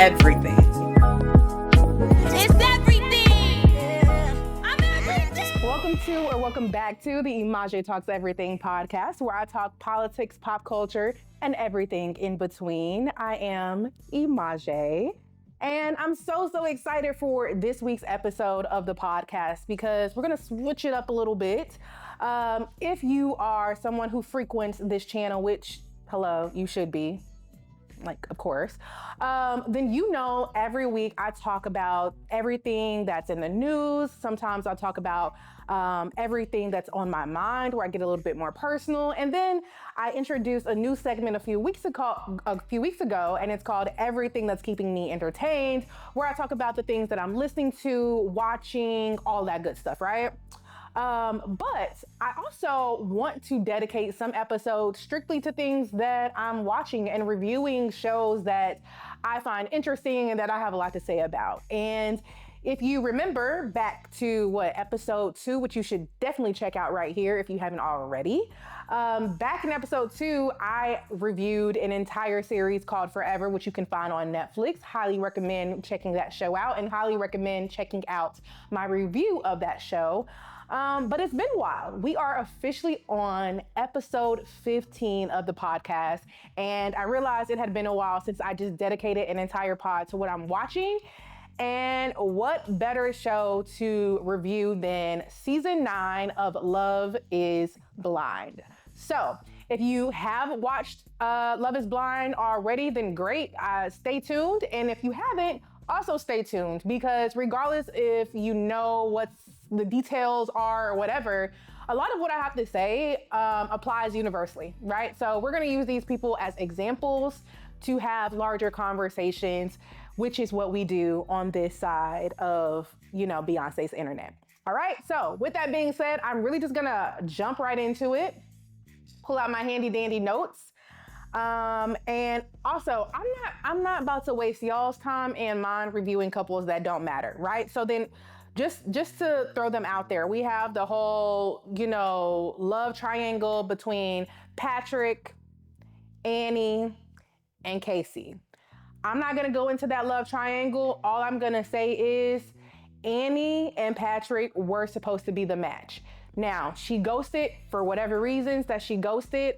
everything. It's everything. I'm everything. Welcome back to the Emajae Talks Everything podcast, where I talk politics, pop culture, and everything in between. I am Emajae, and I'm so excited for this week's episode of the podcast because we're going to switch it up a little bit. If you are someone who frequents this channel, which, hello, you should be, of course, then you know every week I talk about everything that's in the news. Sometimes I'll talk about everything that's on my mind, where I get a little bit more personal. And then I introduced a new segment a few weeks ago, and it's called Everything That's Keeping Me Entertained, where I talk about the things that I'm listening to, watching, all that good stuff, right? But I also want to dedicate some episodes strictly to things that I'm watching and reviewing shows that I find interesting and that I have a lot to say about. And if you remember back to episode 2, which you should definitely check out right here if you haven't already. Back in episode 2, I reviewed an entire series called Forever, which you can find on Netflix. Highly recommend checking that show out, and highly recommend checking out my review of that show. But it's been a while. We are officially on episode 15 of the podcast, and I realized it had been a while since I just dedicated an entire pod to what I'm watching. And what better show to review than season 9 of Love is Blind. So if you have watched Love is Blind already, then great, stay tuned. And if you haven't, also stay tuned, because regardless if you know what the details are or whatever, a lot of what I have to say applies universally, right? So we're gonna use these people as examples to have larger conversations, which is what we do on this side of, Beyonce's internet. All right, so with that being said, I'm really just gonna jump right into it, pull out my handy dandy notes. And also, I'm not about to waste y'all's time and mine reviewing couples that don't matter, right? So then just to throw them out there, we have the whole, love triangle between Patrick, Annie, and Casey. I'm not gonna go into that love triangle. All I'm gonna say is Annie and Patrick were supposed to be the match. Now, she ghosted for whatever reasons that she ghosted.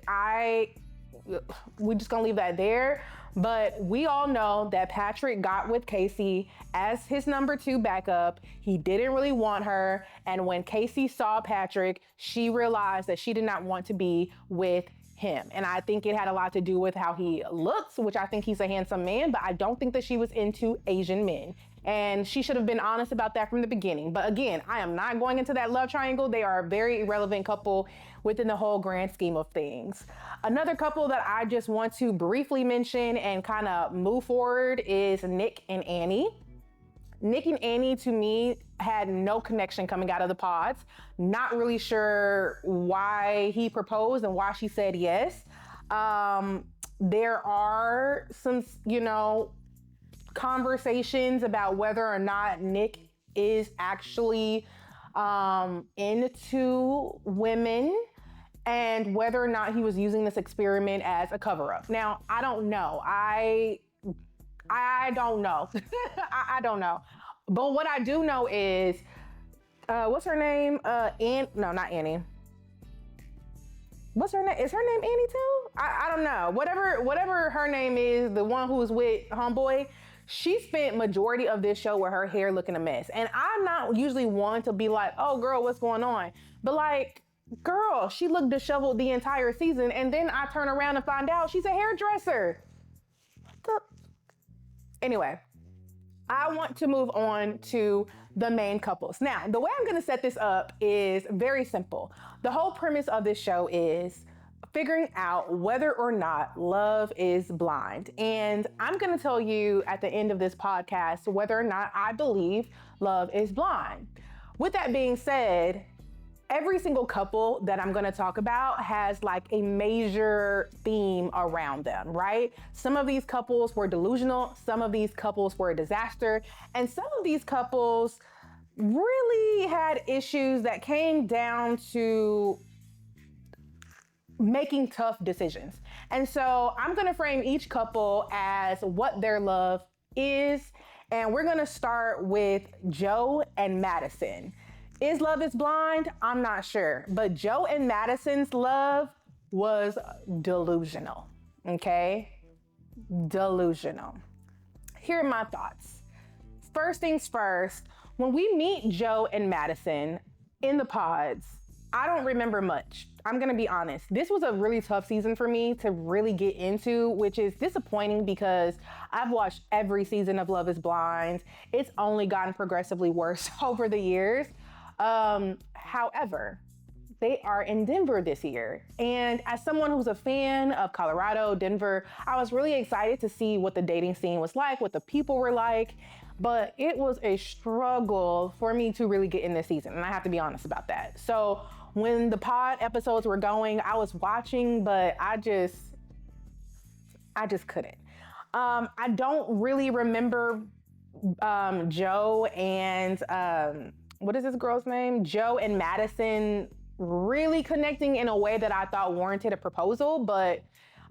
We're just gonna leave that there. But we all know that Patrick got with Casey as his number 2 backup. He didn't really want her. And when Casey saw Patrick, she realized that she did not want to be with him. And I think it had a lot to do with how he looks, which I think he's a handsome man, but I don't think that she was into Asian men. And she should have been honest about that from the beginning. But again, I am not going into that love triangle. They are a very irrelevant couple within the whole grand scheme of things. Another couple that I just want to briefly mention and kind of move forward is Nick and Annie. Nick and Annie, to me, had no connection coming out of the pods. Not really sure why he proposed and why she said yes. There are some, conversations about whether or not Nick is actually into women and whether or not he was using this experiment as a cover-up. Now, I don't know. I don't know. I don't know. But what I do know is, what's her name? No, not Annie. What's her name? Is her name Annie too? I don't know. Whatever her name is, the one who's with Homeboy, she spent majority of this show with her hair looking a mess. And I'm not usually one to be like, oh girl, what's going on? But girl, she looked disheveled the entire season. And then I turn around and find out she's a hairdresser. Anyway, I want to move on to the main couples. Now, the way I'm gonna set this up is very simple. The whole premise of this show is figuring out whether or not love is blind. And I'm gonna tell you at the end of this podcast whether or not I believe love is blind. With that being said, every single couple that I'm gonna talk about has a major theme around them, right? Some of these couples were delusional, some of these couples were a disaster, and some of these couples really had issues that came down to making tough decisions. And so I'm gonna frame each couple as what their love is. And we're gonna start with Joe and Madison. Is Love is Blind? I'm not sure. But Joe and Madison's love was delusional, okay? Delusional. Here are my thoughts. First things first, when we meet Joe and Madison in the pods, I don't remember much. I'm gonna be honest. This was a really tough season for me to really get into, which is disappointing because I've watched every season of Love is Blind. It's only gotten progressively worse over the years. However, they are in Denver this year. And as someone who's a fan of Colorado, Denver, I was really excited to see what the dating scene was like, what the people were like. But it was a struggle for me to really get in this season. And I have to be honest about that. So when the pod episodes were going, I was watching, but I just couldn't. I don't really remember Joe and, what is this girl's name? Joe and Madison really connecting in a way that I thought warranted a proposal. But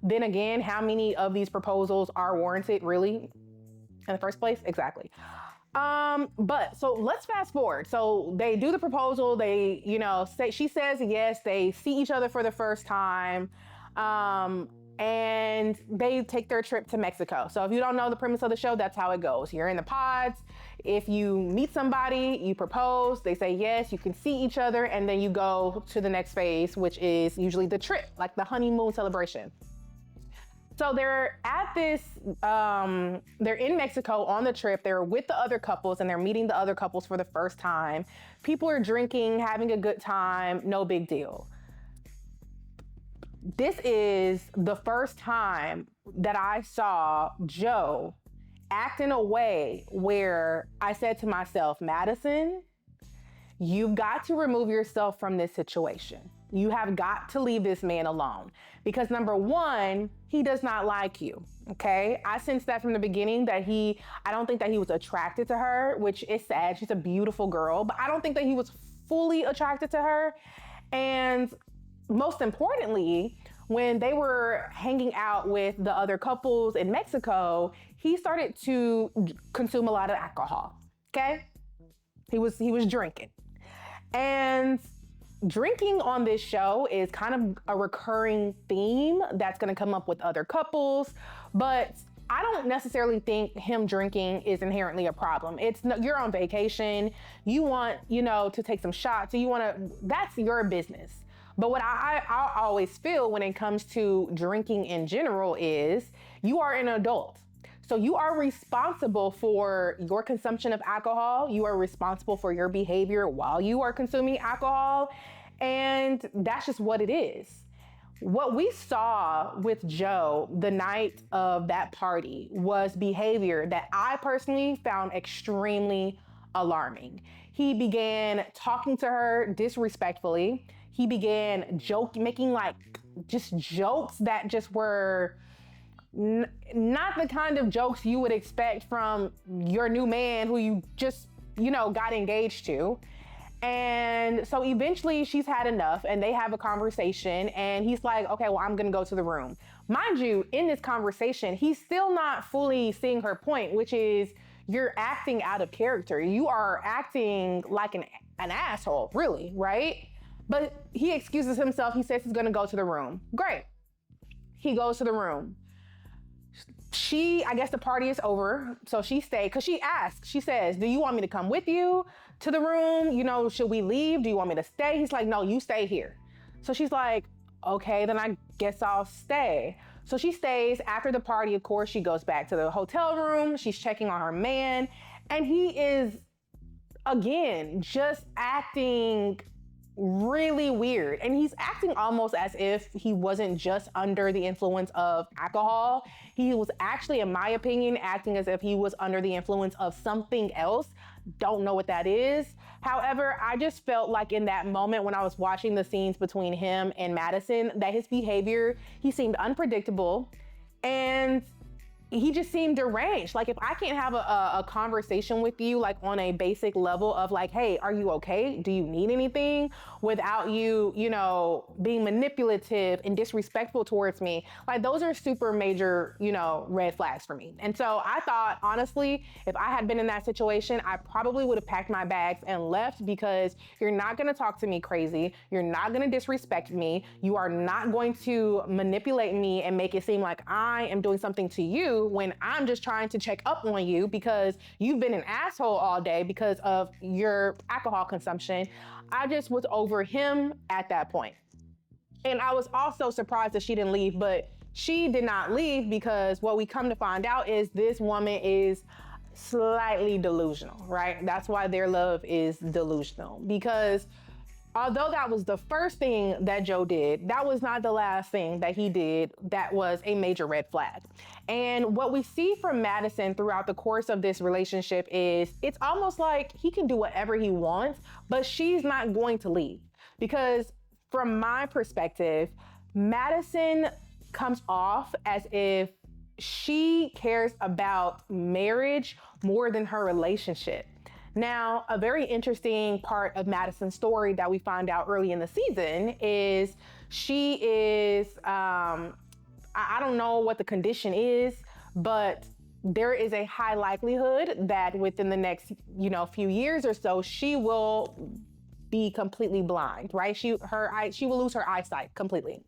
then again, how many of these proposals are warranted really in the first place? Exactly. But so let's fast forward. So they do the proposal. They, say, she says yes. They see each other for the first time. And they take their trip to Mexico. So if you don't know the premise of the show, that's how it goes. You're in the pods. If you meet somebody, you propose, they say yes, you can see each other, and then you go to the next phase, which is usually the trip, like the honeymoon celebration. So they're at this, they're in Mexico on the trip. They're with the other couples and they're meeting the other couples for the first time. People are drinking, having a good time, no big deal. This is the first time that I saw Joe act in a way where I said to myself, Madison, you've got to remove yourself from this situation. You have got to leave this man alone because number one, he does not like you, okay? I sensed that from the beginning that I don't think that he was attracted to her, which is sad. She's a beautiful girl, but I don't think that he was fully attracted to her. And most importantly, when they were hanging out with the other couples in Mexico, he started to consume a lot of alcohol, okay? He was drinking. And drinking on this show is kind of a recurring theme that's gonna come up with other couples, but I don't necessarily think him drinking is inherently a problem. You're on vacation, you want, to take some shots, that's your business. But what I always feel when it comes to drinking in general is you are an adult. So you are responsible for your consumption of alcohol. You are responsible for your behavior while you are consuming alcohol. And that's just what it is. What we saw with Joe the night of that party was behavior that I personally found extremely alarming. He began talking to her disrespectfully. He began making just jokes that just were not the kind of jokes you would expect from your new man who you just, got engaged to. And so eventually she's had enough and they have a conversation and he's like, okay, well, I'm gonna go to the room. Mind you, in this conversation, he's still not fully seeing her point, which is you're acting out of character. You are acting like an asshole, really, right? But he excuses himself. He says he's gonna go to the room. Great. He goes to the room. I guess the party is over. So she stayed, because she asks, she says, do you want me to come with you to the room? Should we leave? Do you want me to stay? He's like, no, you stay here. So she's like, okay, then I guess I'll stay. So she stays. After the party, of course, she goes back to the hotel room. She's checking on her man. And he is, again, just acting really weird. And he's acting almost as if he wasn't just under the influence of alcohol. He was actually, in my opinion, acting as if he was under the influence of something else. Don't know what that is. However, I just felt like in that moment when I was watching the scenes between him and Madison, that his behavior, he seemed unpredictable. And he just seemed deranged. Like, if I can't have a conversation with you, like on a basic level of like, hey, are you okay? Do you need anything? Without you, you know, being manipulative and disrespectful towards me, like those are super major, you know, red flags for me. And so I thought, honestly, if I had been in that situation, I probably would have packed my bags and left, because you're not gonna talk to me crazy. You're not gonna disrespect me. You are not going to manipulate me and make it seem like I am doing something to you when I'm just trying to check up on you because you've been an asshole all day because of your alcohol consumption. I just was over him at that point. And I was also surprised that she didn't leave, but she did not leave because what we come to find out is this woman is slightly delusional, right? That's why their love is delusional, because although that was the first thing that Joe did, that was not the last thing that he did that was a major red flag. And what we see from Madison throughout the course of this relationship is it's almost like he can do whatever he wants, but she's not going to leave. Because from my perspective, Madison comes off as if she cares about marriage more than her relationship. Now, a very interesting part of Madison's story that we find out early in the season is she is, I don't know what the condition is, but there is a high likelihood that within the next, you know, few years or so, she will be completely blind, right? She will lose her eyesight completely.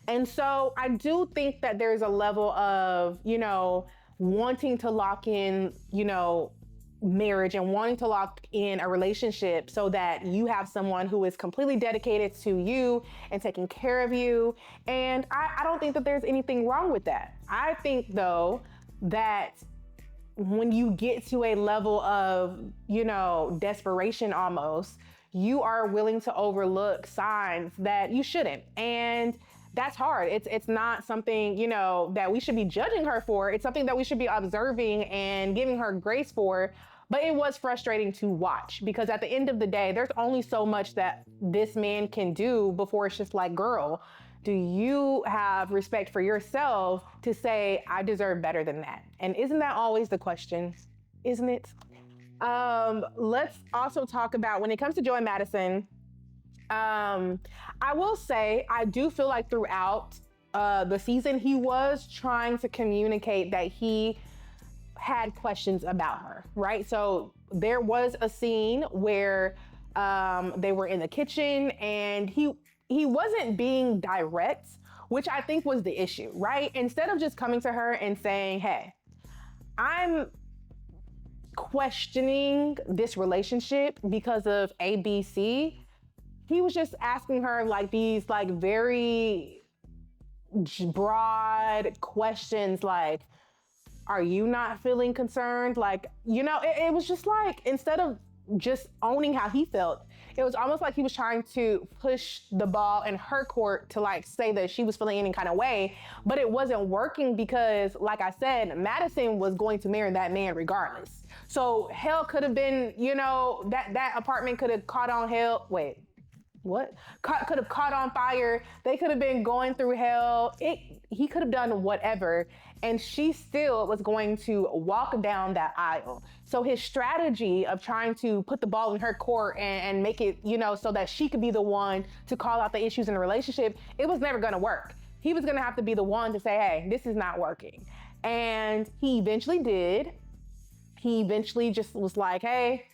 And so I do think that there's a level of, you know, wanting to lock in, you know, marriage and wanting to lock in a relationship so that you have someone who is completely dedicated to you and taking care of you. And I don't think that there's anything wrong with that. I think, though, that when you get to a level of, you know, desperation almost, you are willing to overlook signs that you shouldn't. And that's hard. It's not something, you know, that we should be judging her for. It's something that we should be observing and giving her grace for. But it was frustrating to watch, because at the end of the day, there's only so much that this man can do before it's just like, girl, do you have respect for yourself to say, I deserve better than that? And isn't that always the question? Isn't it? Let's also talk about, when it comes to Joe and Madison, I will say, I do feel like throughout the season, he was trying to communicate that he had questions about her, right? So there was a scene where they were in the kitchen and he wasn't being direct, which I think was the issue, right? Instead of just coming to her and saying, hey, I'm questioning this relationship because of ABC, he was just asking her like these like very broad questions like, are you not feeling concerned? Like, you know, it was just like, instead of just owning how he felt, it was almost like he was trying to push the ball in her court to like say that she was feeling any kind of way, but it wasn't working because, like I said, Madison was going to marry that man regardless. So hell could have been, you know, that apartment could have caught on hell. Wait, what? Could have caught on fire. They could have been going through hell. He could have done whatever, and she still was going to walk down that aisle. So his strategy of trying to put the ball in her court and make it, you know, so that she could be the one to call out the issues in the relationship, it was never gonna work. He was gonna have to be the one to say, hey, this is not working. And he eventually did. He eventually just was like, hey,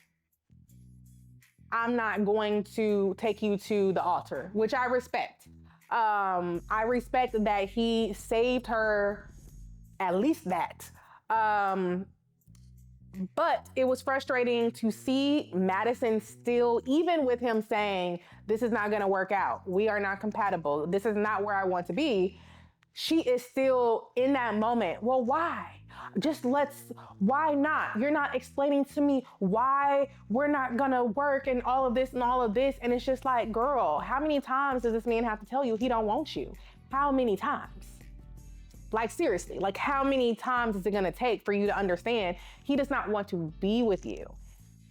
I'm not going to take you to the altar, which I respect. I respect that he saved her, at least that. But it was frustrating to see Madison still, even with him saying, this is not gonna work out, we are not compatible, this is not where I want to be, she is still in that moment. Well, why? Why not? You're not explaining to me why we're not gonna work and all of this and all of this. And it's just like, girl, how many times does this man have to tell you he don't want you? How many times? Like, seriously, like how many times is it gonna take for you to understand he does not want to be with you?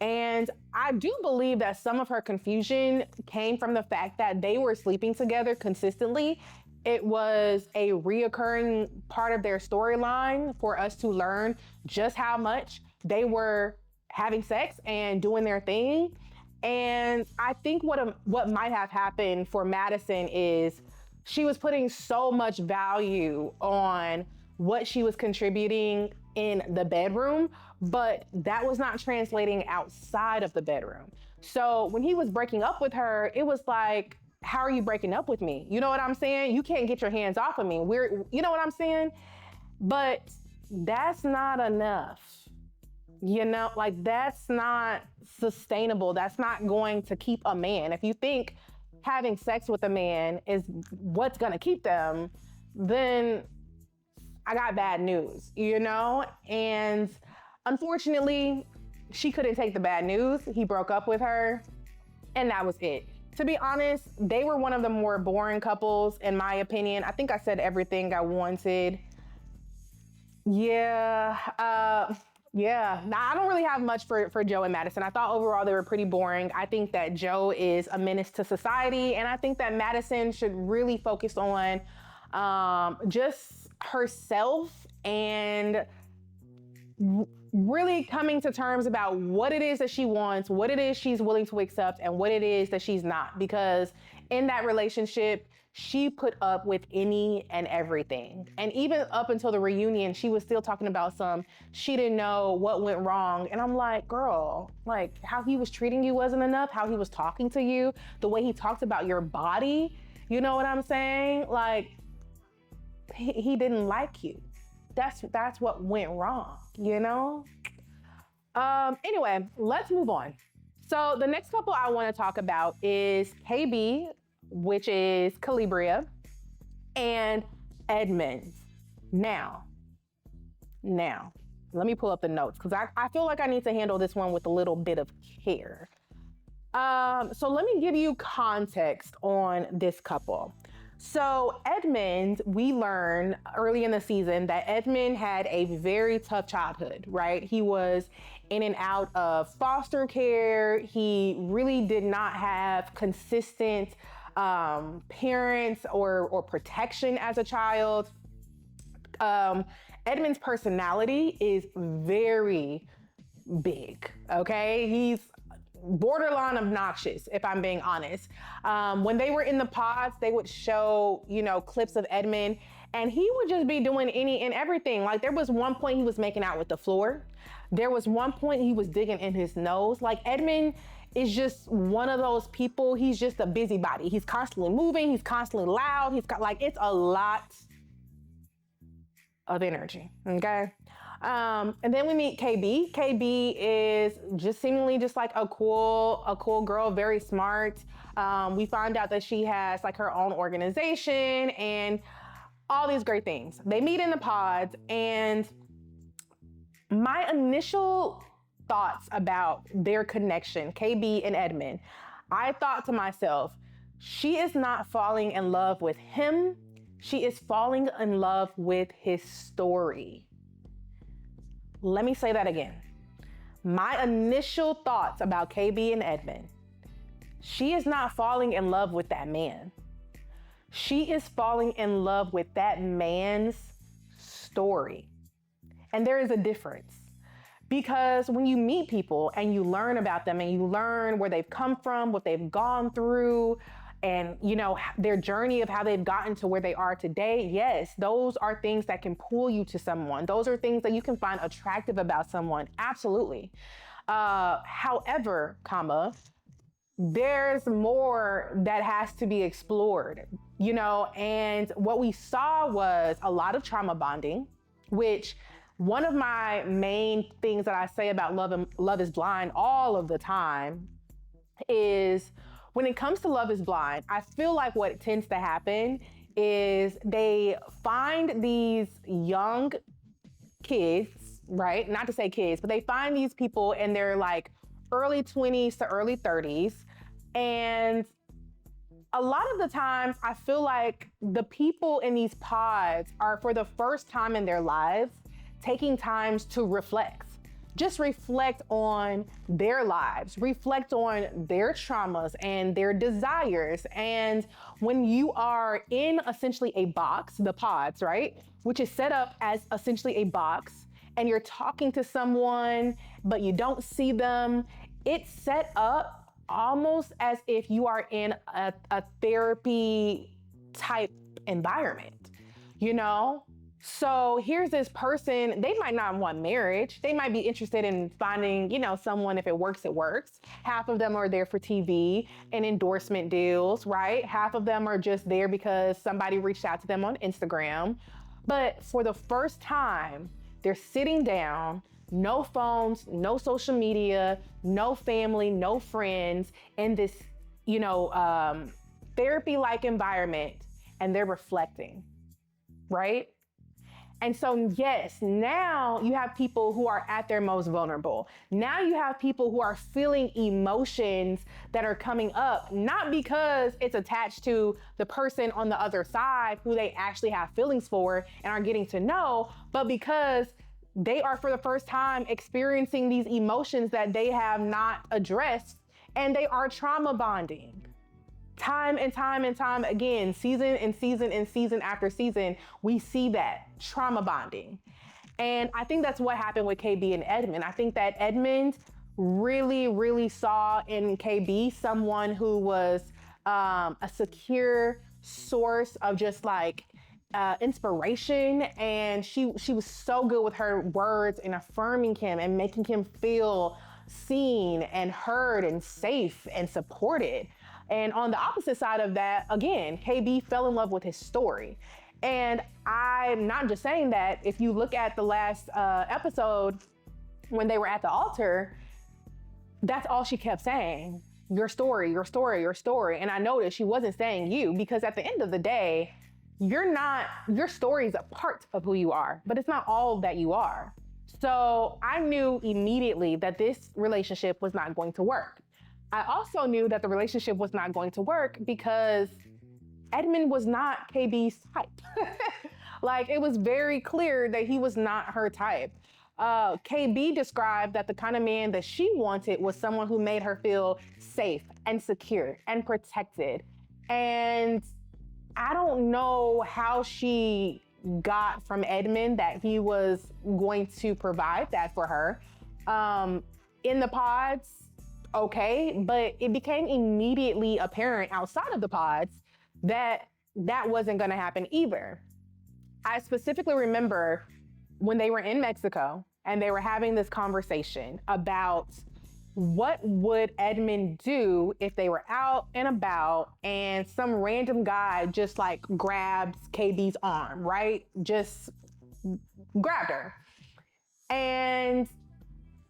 And I do believe that some of her confusion came from the fact that they were sleeping together consistently. it was a reoccurring part of their storyline for us to learn just how much they were having sex and doing their thing. And I think what might have happened for Madison is she was putting so much value on what she was contributing in the bedroom, but that was not translating outside of the bedroom. So when he was breaking up with her, it was like, how are you breaking up with me? You know what I'm saying? You can't get your hands off of me. You know what I'm saying? But that's not enough. You know, like that's not sustainable. That's not going to keep a man. If you think having sex with a man is what's gonna keep them, then I got bad news, you know? And unfortunately, she couldn't take the bad news. He broke up with her, and that was it. To be honest, they were one of the more boring couples, in my opinion. I think I said everything I wanted. Yeah. Now, I don't really have much for Joe and Madison. I thought overall they were pretty boring. I think that Joe is a menace to society, and I think that Madison should really focus on just herself and really coming to terms about what it is that she wants, what it is she's willing to accept, and what it is that she's not. Because in that relationship, she put up with any and everything. And even up until the reunion, she was still talking about she didn't know what went wrong. And I'm like, girl, like how he was treating you wasn't enough, how he was talking to you, the way he talked about your body, you know what I'm saying? Like, he didn't like you. That's what went wrong, you know? Anyway, let's move on. So the next couple I want to talk about is KB, which is Calibria, and Edmund. Now, let me pull up the notes because I feel like I need to handle this one with a little bit of care. So let me give you context on this couple. So Edmund, we learned early in the season that Edmund had a very tough childhood, right? He was in and out of foster care. He really did not have consistent parents or protection as a child. Edmund's personality is very big, okay? He's borderline obnoxious, if I'm being honest. When they were in the pods, they would show, clips of Edmund, and he would just be doing any and everything. Like there was one point he was making out with the floor. There was one point he was digging in his nose. Like Edmund is just one of those people. He's just a busybody. He's constantly moving. He's constantly loud. He's got it's a lot of energy, okay? And then we meet KB. KB is just seemingly just like a cool girl, very smart. We find out that she has like her own organization and all these great things. They meet in the pods, and my initial thoughts about their connection, KB and Edmund, I thought to myself, she is not falling in love with him. She is falling in love with his story. Let me say that again. My initial thoughts about KB and Edmund, she is not falling in love with that man. She is falling in love with that man's story. And there is a difference. Because when you meet people and you learn about them and you learn where they've come from, what they've gone through, and their journey of how they've gotten to where they are today, yes, those are things that can pull you to someone. Those are things that you can find attractive about someone, absolutely. However, there's more that has to be explored, and what we saw was a lot of trauma bonding, which one of my main things that I say about Love is Blind all of the time is when it comes to Love is Blind, I feel like what tends to happen is they find these young kids, right? Not to say kids, but they find these people in their like early 20s to early 30s. And a lot of the times I feel like the people in these pods are for the first time in their lives taking times to reflect, just reflect on their lives, reflect on their traumas and their desires. And when you are in essentially a box, the pods, right, which is set up as essentially a box, and you're talking to someone, but you don't see them, it's set up almost as if you are in a therapy type environment, you know? So here's this person, they might not want marriage. They might be interested in finding, you know, someone, if it works, it works. Half of them are there for TV and endorsement deals, right? Half of them are just there because somebody reached out to them on Instagram. But for the first time, they're sitting down, no phones, no social media, no family, no friends, in this, you know, therapy-like environment, and they're reflecting, right? And so, yes, now you have people who are at their most vulnerable. Now you have people who are feeling emotions that are coming up, not because it's attached to the person on the other side who they actually have feelings for and are getting to know, but because they are for the first time experiencing these emotions that they have not addressed, and they are trauma bonding. Time and time and time again, season and season and season after season, we see that trauma bonding. And I think that's what happened with KB and Edmund. I think that Edmund really, really saw in KB someone who was a secure source of just like inspiration. And she was so good with her words and affirming him and making him feel seen and heard and safe and supported. And on the opposite side of that, again, KB fell in love with his story. And I'm not just saying that. If you look at the last episode, when they were at the altar, that's all she kept saying. Your story, your story, your story. And I noticed she wasn't saying you, because at the end of the day, your story is a part of who you are, but it's not all that you are. So I knew immediately that this relationship was not going to work. I also knew that the relationship was not going to work because Edmund was not KB's type. Like, it was very clear that he was not her type. KB described that the kind of man that she wanted was someone who made her feel safe and secure and protected. And I don't know how she got from Edmund that he was going to provide that for her. In the pods, okay, but it became immediately apparent outside of the pods that that wasn't gonna happen either. I specifically remember when they were in Mexico and they were having this conversation about what would Edmund do if they were out and about and some random guy just like grabs KB's arm, right? Just grabbed her. And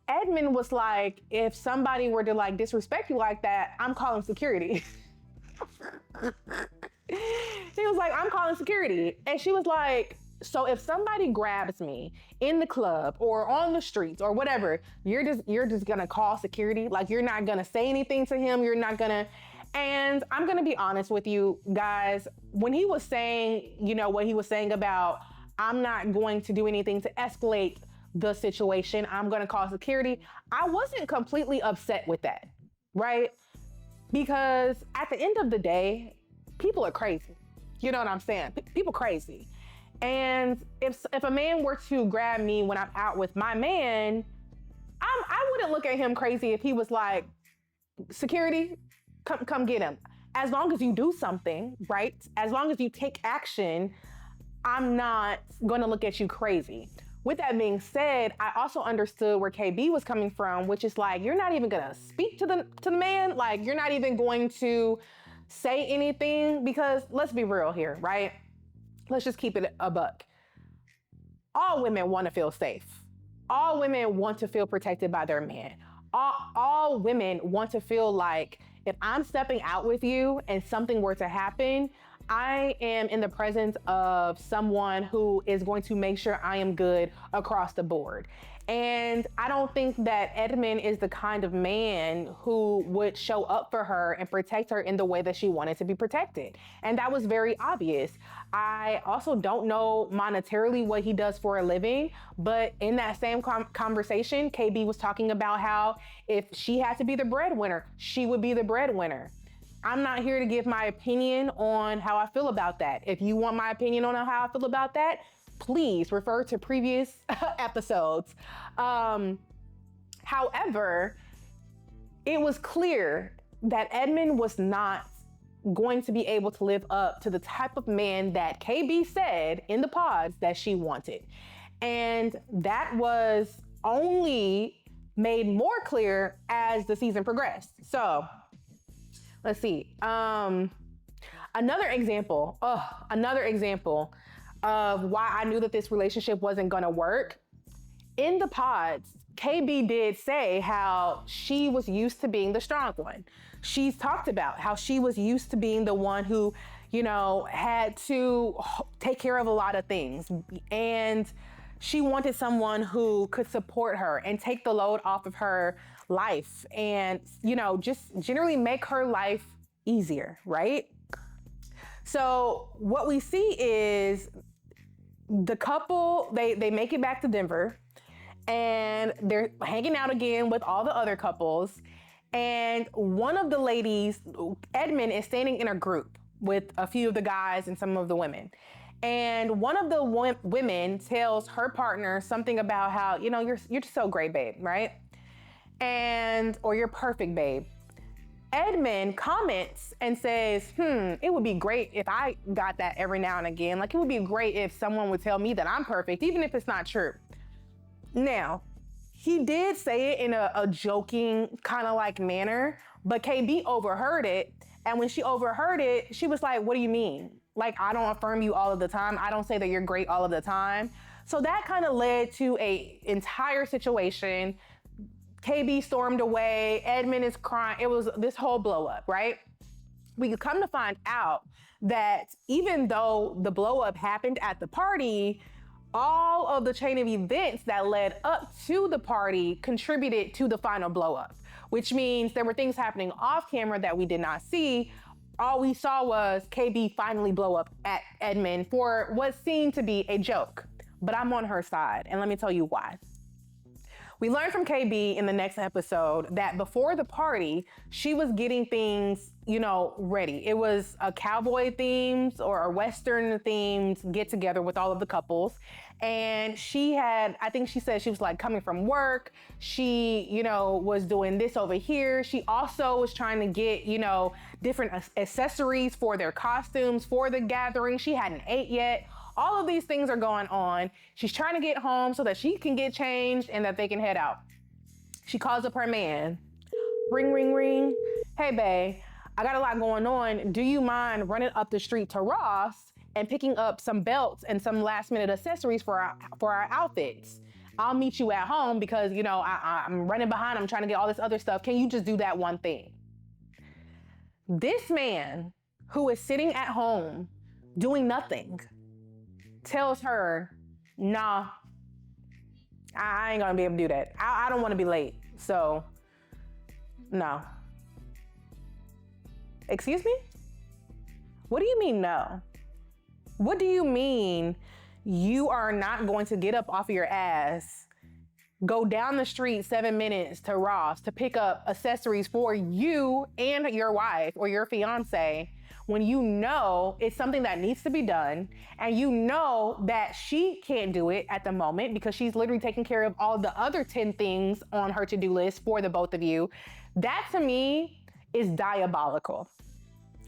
Edmund was like, if somebody were to like disrespect you like that, I'm calling security. He was like, I'm calling security. And she was like, so if somebody grabs me in the club or on the streets or whatever, you're just gonna call security? Like, you're not gonna say anything to him? You're not gonna... And I'm gonna be honest with you guys, when he was saying, you know, what he was saying about, I'm not going to do anything to escalate the situation, I'm gonna call security, I wasn't completely upset with that, right? Because at the end of the day, people are crazy. You know what I'm saying? People crazy. And if a man were to grab me when I'm out with my man, I wouldn't look at him crazy if he was like, security, come get him. As long as you do something, right? As long as you take action, I'm not gonna look at you crazy. With that being said, I also understood where KB was coming from, which is like, you're not even gonna speak to the man. Like, you're not even going to say anything, because let's be real here, right? Let's just keep it a buck. All women want to feel safe. All women want to feel protected by their man. All women want to feel like, if I'm stepping out with you and something were to happen, I am in the presence of someone who is going to make sure I am good across the board. And I don't think that Edmund is the kind of man who would show up for her and protect her in the way that she wanted to be protected. And that was very obvious. I also don't know monetarily what he does for a living, but in that same conversation, KB was talking about how if she had to be the breadwinner, she would be the breadwinner. I'm not here to give my opinion on how I feel about that. If you want my opinion on how I feel about that, please refer to previous episodes. However, it was clear that Edmund was not going to be able to live up to the type of man that KB said in the pods that she wanted. And that was only made more clear as the season progressed. So let's see. Another example of why I knew that this relationship wasn't gonna work. In the pods, KB did say how she was used to being the strong one. She's talked about how she was used to being the one who, had to take care of a lot of things. And she wanted someone who could support her and take the load off of her life and, just generally make her life easier, right? So what we see is the couple, they make it back to Denver and they're hanging out again with all the other couples. And one of the ladies, Edmund, is standing in a group with a few of the guys and some of the women. And one of the women tells her partner something about how, you're just so great, babe, right? Or you're perfect, babe. Edmund comments and says, it would be great if I got that every now and again. Like, it would be great if someone would tell me that I'm perfect, even if it's not true. Now, he did say it in a joking kind of like manner, but KB overheard it. And when she overheard it, she was like, what do you mean? Like, I don't affirm you all of the time. I don't say that you're great all of the time. So that kind of led to a entire situation. KB stormed away, Edmund is crying. It was this whole blow up, right? We could come to find out that even though the blow up happened at the party, all of the chain of events that led up to the party contributed to the final blow up, which means there were things happening off camera that we did not see. All we saw was KB finally blow up at Edmund for what seemed to be a joke. But I'm on her side, and let me tell you why. We learned from KB in the next episode that before the party, she was getting things, ready. It was a cowboy themed or a Western themed get together with all of the couples. And I think she said she was like coming from work. She, was doing this over here. She also was trying to get, different accessories for their costumes for the gathering. She hadn't ate yet. All of these things are going on. She's trying to get home so that she can get changed and that they can head out. She calls up her man. Ring, ring, ring. Hey, babe, I got a lot going on. Do you mind running up the street to Ross and picking up some belts and some last minute accessories for our outfits? I'll meet you at home because, I'm running behind. I'm trying to get all this other stuff. Can you just do that one thing? This man who is sitting at home doing nothing tells her, nah, I ain't gonna be able to do that. I don't wanna be late, so no. Excuse me? What do you mean no? What do you mean you are not going to get up off of your ass, go down the street 7 minutes to Ross to pick up accessories for you and your wife or your fiance when you know it's something that needs to be done and you know that she can't do it at the moment because she's literally taking care of all the other 10 things on her to-do list for the both of you? That to me is diabolical.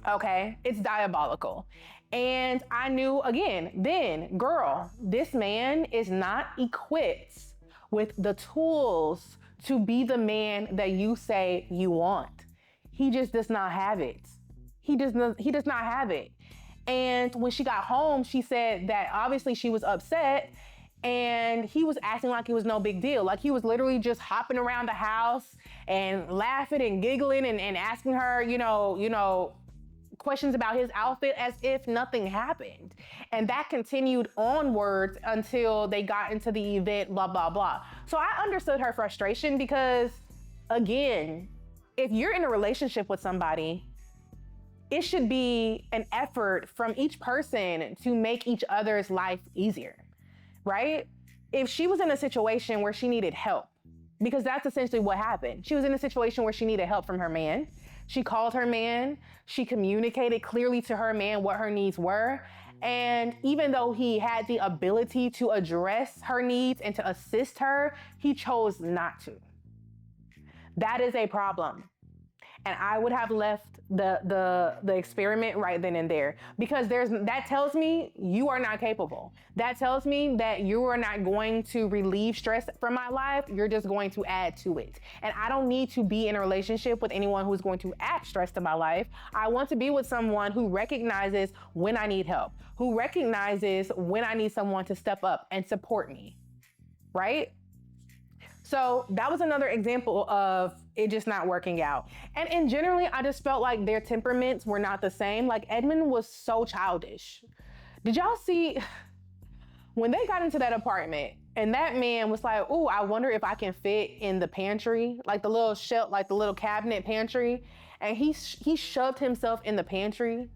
Okay, it's diabolical. And I knew again, then, girl, this man is not equipped with the tools to be the man that you say you want. He just does not have it. He does not have it. And when she got home, she said that obviously she was upset and he was acting like it was no big deal. Like he was literally just hopping around the house and laughing and giggling and asking her, questions about his outfit as if nothing happened. And that continued onwards until they got into the event, blah, blah, blah. So I understood her frustration because, again, if you're in a relationship with somebody, it should be an effort from each person to make each other's life easier, right? If she was in a situation where she needed help, because that's essentially what happened. She was in a situation where she needed help from her man. She called her man. She communicated clearly to her man what her needs were. And even though he had the ability to address her needs and to assist her, he chose not to. That is a problem. And I would have left the experiment right then and there, because that tells me you are not capable. That tells me that you are not going to relieve stress from my life. You're just going to add to it. And I don't need to be in a relationship with anyone who's going to add stress to my life. I want to be with someone who recognizes when I need help, who recognizes when I need someone to step up and support me, right? So that was another example of it just not working out. And generally, I just felt like their temperaments were not the same. Like, Edmund was so childish. Did y'all see when they got into that apartment and that man was like, "Ooh, I wonder if I can fit in the pantry, like the little shelf, like the little cabinet pantry," and he shoved himself in the pantry.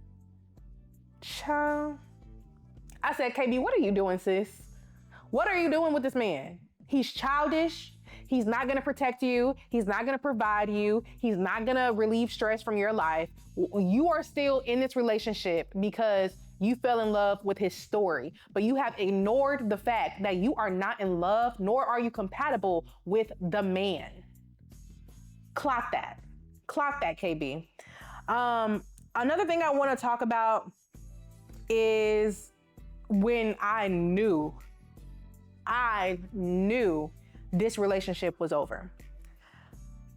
Child. I said, "KB, what are you doing, sis? What are you doing with this man? He's childish. He's not gonna protect you. He's not gonna provide you. He's not gonna relieve stress from your life. You are still in this relationship because you fell in love with his story, but you have ignored the fact that you are not in love, nor are you compatible with the man." Clock that, KB. Another thing I wanna talk about is when I knew this relationship was over.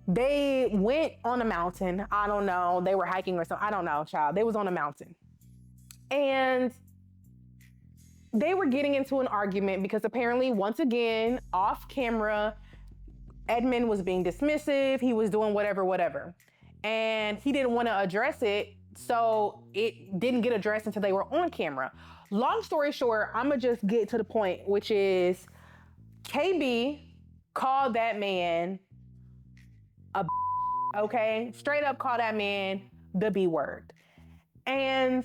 They went on a mountain. I don't know. They were hiking or something. I don't know, child. They was on a mountain. And they were getting into an argument because apparently, once again, off camera, Edmund was being dismissive. He was doing whatever. And he didn't want to address it. So it didn't get addressed until they were on camera. Long story short, I'm going to just get to the point, which is KB called that man a okay? Straight up call that man the B word. And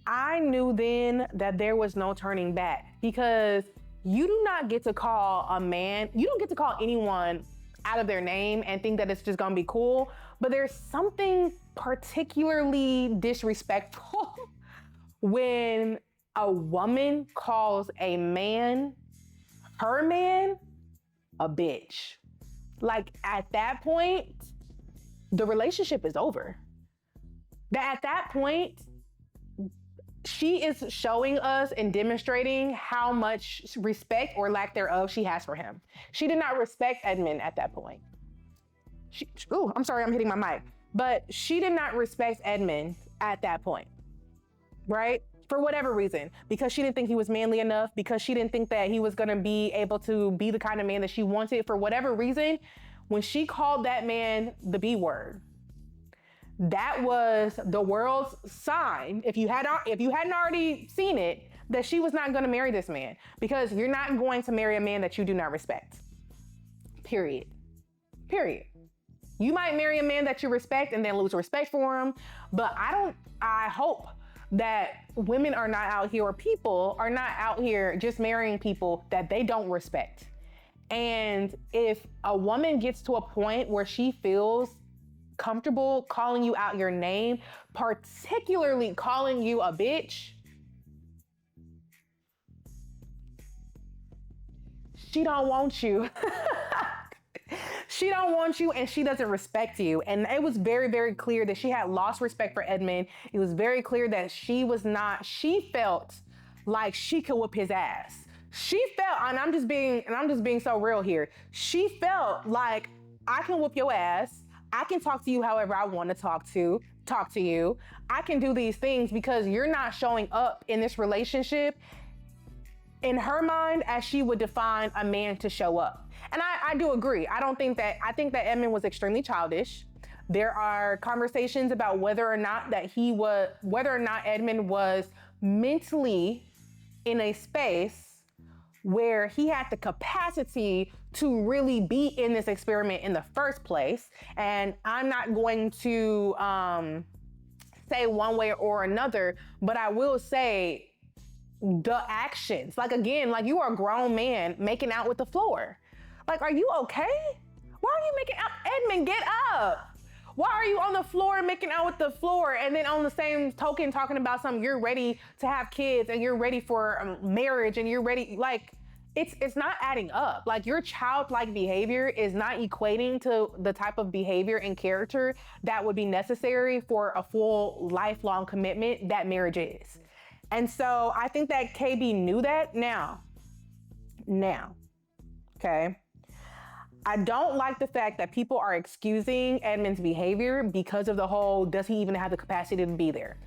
I knew then that there was no turning back, because you do not get to call a man, you don't get to call anyone out of their name and think that it's just gonna be cool, but there's something particularly disrespectful when a woman calls a man, her man, a bitch. Like, at that point, the relationship is over. At that point, she is showing us and demonstrating how much respect or lack thereof she has for him. She did not respect Edmund at that point. I'm sorry, I'm hitting my mic. But she did not respect Edmund at that point, right? For whatever reason, because she didn't think he was manly enough, because she didn't think that he was gonna be able to be the kind of man that she wanted. For whatever reason, when she called that man the B word, that was the world's sign, if you hadn't already seen it, that she was not gonna marry this man, because you're not going to marry a man that you do not respect. Period. You might marry a man that you respect and then lose respect for him, but I hope that women are not out here, or people are not out here just marrying people that they don't respect. And if a woman gets to a point where she feels comfortable calling you out your name, particularly calling you a bitch, she don't want you. She don't want you, and she doesn't respect you. And it was very, very clear that she had lost respect for Edmund. It was very clear that she felt like she could whoop his ass. She felt, and I'm just being so real here. She felt like, I can whoop your ass. I can talk to you however I want to talk to you. I can do these things because you're not showing up in this relationship in her mind as she would define a man to show up. And I do agree. I think that Edmund was extremely childish. There are conversations about whether or not Edmund was mentally in a space where he had the capacity to really be in this experiment in the first place. And I'm not going to say one way or another, but I will say the actions, like again, like you are a grown man making out with the floor. Like, are you okay? Why are you making out? Edmund, get up. Why are you on the floor making out with the floor? And then on the same token, talking about something, you're ready to have kids and you're ready for marriage and you're ready, like, it's not adding up. Like, your childlike behavior is not equating to the type of behavior and character that would be necessary for a full lifelong commitment that marriage is. And so I think that KB knew that. Now, okay? I don't like the fact that people are excusing Edmund's behavior because of the whole, does he even have the capacity to be there?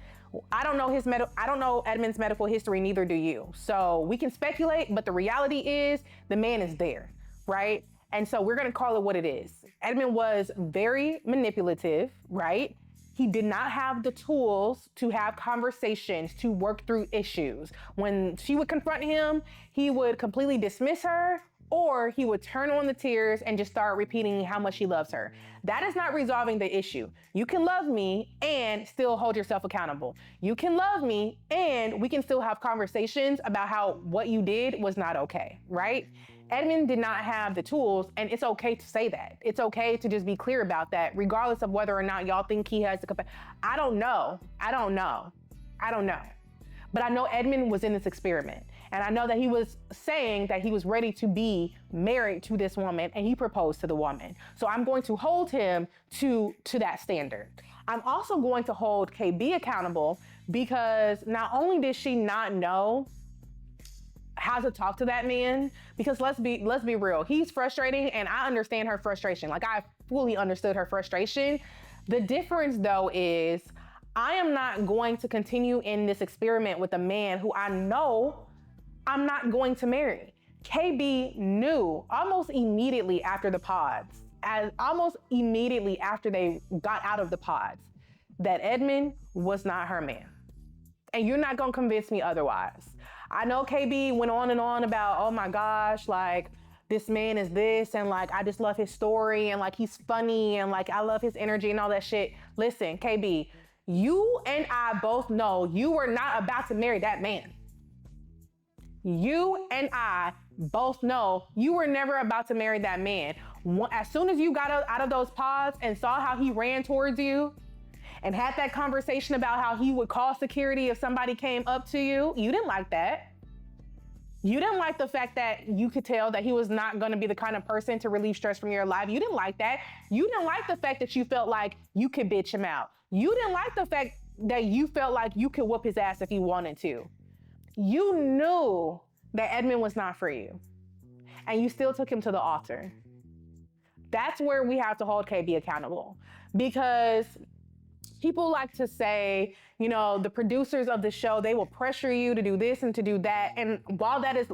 I don't know Edmund's medical history, neither do you. So we can speculate, but the reality is the man is there, right? And so we're gonna call it what it is. Edmund was very manipulative, right? He did not have the tools to have conversations, to work through issues. When she would confront him, he would completely dismiss her, or he would turn on the tears and just start repeating how much he loves her. That is not resolving the issue. You can love me and still hold yourself accountable. You can love me and we can still have conversations about how what you did was not okay, right? Edmund did not have the tools, and it's okay to say that. It's okay to just be clear about that, regardless of whether or not y'all think he has the capacity. I don't know. But I know Edmund was in this experiment. And I know that he was saying that he was ready to be married to this woman, and he proposed to the woman. So I'm going to hold him to that standard. I'm also going to hold KB accountable because not only did she not know how to talk to that man, because let's be real, he's frustrating and I understand her frustration. Like, I fully understood her frustration. The difference though is I am not going to continue in this experiment with a man who I know I'm not going to marry. KB knew almost immediately after the pods, almost immediately after they got out of the pods, that Edmund was not her man. And you're not gonna convince me otherwise. I know KB went on and on about, oh my gosh, like, this man is this, and like, I just love his story, and like, he's funny, and like, I love his energy and all that shit. Listen, KB, you and I both know you were not about to marry that man. You and I both know you were never about to marry that man. As soon as you got out of those pods and saw how he ran towards you and had that conversation about how he would call security if somebody came up to you, you didn't like that. You didn't like the fact that you could tell that he was not going to be the kind of person to relieve stress from your life. You didn't like that. You didn't like the fact that you felt like you could bitch him out. You didn't like the fact that you felt like you could whoop his ass if you wanted to. You knew that Edmund was not for you, and you still took him to the altar. That's where we have to hold KB accountable, because people like to say, you know, the producers of the show, they will pressure you to do this and to do that. And while that is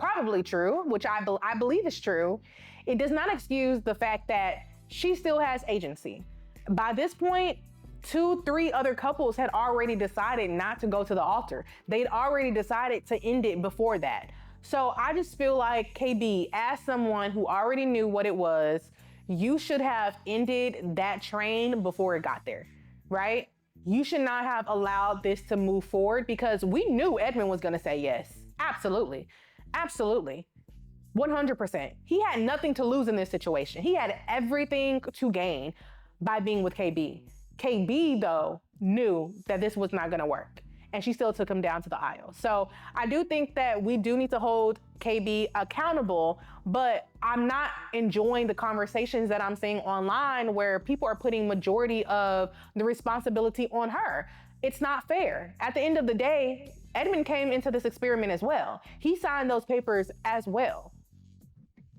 probably true, which I believe is true, it does not excuse the fact that she still has agency. By this point, 2-3 other couples had already decided not to go to the altar. They'd already decided to end it before that. So I just feel like, KB, as someone who already knew what it was, you should have ended that train before it got there, right? You should not have allowed this to move forward, because we knew Edmund was gonna say yes. Absolutely, absolutely, 100%. He had nothing to lose in this situation. He had everything to gain by being with KB. KB, though, knew that this was not gonna work, and she still took him down to the aisle. So I do think that we do need to hold KB accountable, but I'm not enjoying the conversations that I'm seeing online where people are putting majority of the responsibility on her. It's not fair. At the end of the day, Edmund came into this experiment as well. He signed those papers as well,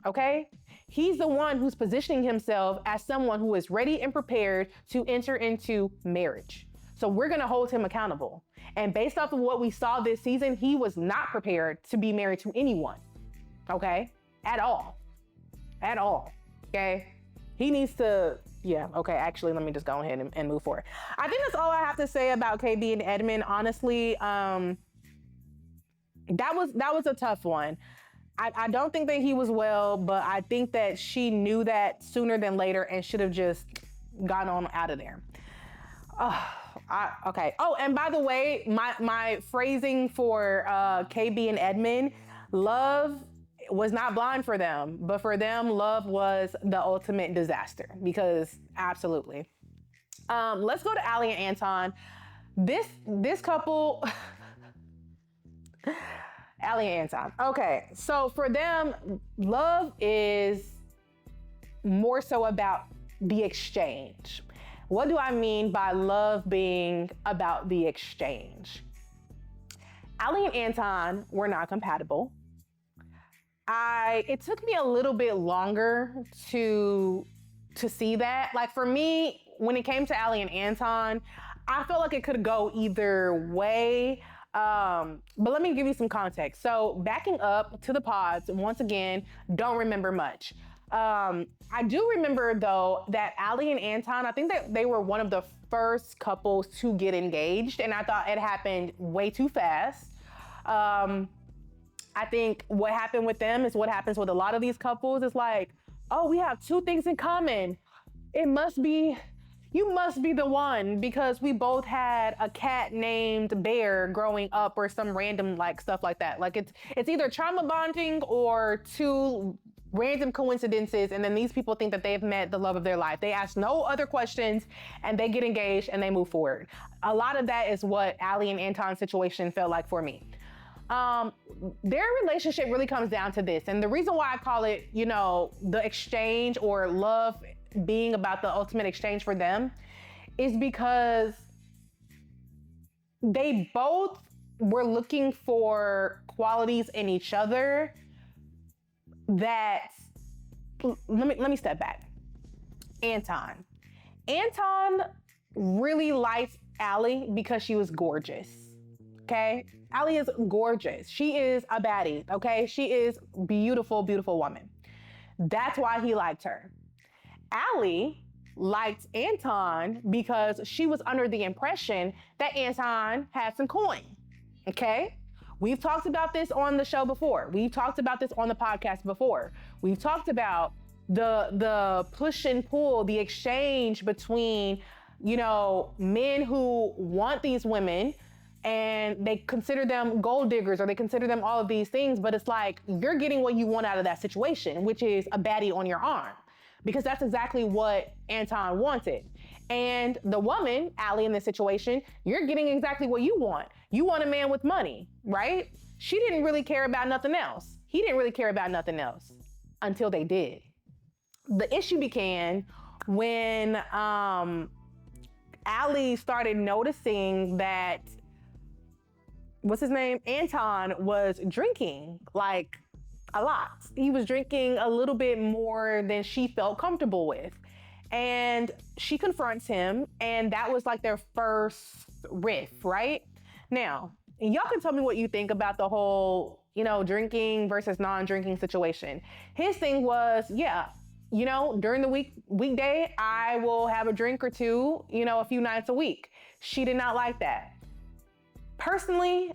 okay? He's the one who's positioning himself as someone who is ready and prepared to enter into marriage. So we're gonna hold him accountable. And based off of what we saw this season, he was not prepared to be married to anyone, okay? At all, okay? He needs to Yeah, okay, actually, let me just go ahead and move forward. I think that's all I have to say about KB and Edmund. Honestly, that was a tough one. I don't think that he was well, but I think that she knew that sooner than later and should have just gone on out of there. Okay. Oh, and by the way, my phrasing for KB and Edmund, love was not blind for them, but for them, love was the ultimate disaster, because absolutely. Let's go to Allie and Anton. This couple, Allie and Anton. Okay, so for them, love is more so about the exchange. What do I mean by love being about the exchange? Allie and Anton were not compatible. It took me a little bit longer to see that. Like, for me, when it came to Allie and Anton, I felt like it could go either way. But let me give you some context. So backing up to the pods, once again, don't remember much. I do remember though that Allie and Anton, I think that they were one of the first couples to get engaged, and I thought it happened way too fast. I think what happened with them is what happens with a lot of these couples. It's like, oh, we have two things in common. You must be the one, because we both had a cat named Bear growing up, or some random like stuff like that. Like it's either trauma bonding or two random coincidences, and then these people think that they've met the love of their life. They ask no other questions and they get engaged and they move forward. A lot of that is what Allie and Anton's situation felt like for me. Their relationship really comes down to this. And the reason why I call it, the exchange, or love being about the ultimate exchange for them, is because they both were looking for qualities in each other that, let me step back. Anton really liked Allie because she was gorgeous. Okay? Allie is gorgeous. She is a baddie. Okay? She is beautiful, beautiful woman. That's why he liked her. Allie liked Anton because she was under the impression that Anton had some coin. Okay? We've talked about this on the show before. We've talked about this on the podcast before. We've talked about the push and pull, the exchange between, men who want these women and they consider them gold diggers, or they consider them all of these things, but it's like, you're getting what you want out of that situation, which is a baddie on your arm, because that's exactly what Anton wanted. And the woman, Allie, in this situation, you're getting exactly what you want. You want a man with money, right? She didn't really care about nothing else. He didn't really care about nothing else until they did. The issue began when Allie started noticing that, what's his name? Anton was drinking like a lot. He was drinking a little bit more than she felt comfortable with. And she confronts him, and that was like their first riff, right? Now, y'all can tell me what you think about the whole, drinking versus non-drinking situation. His thing was, during the weekday, I will have a drink or two, a few nights a week. She did not like that. Personally,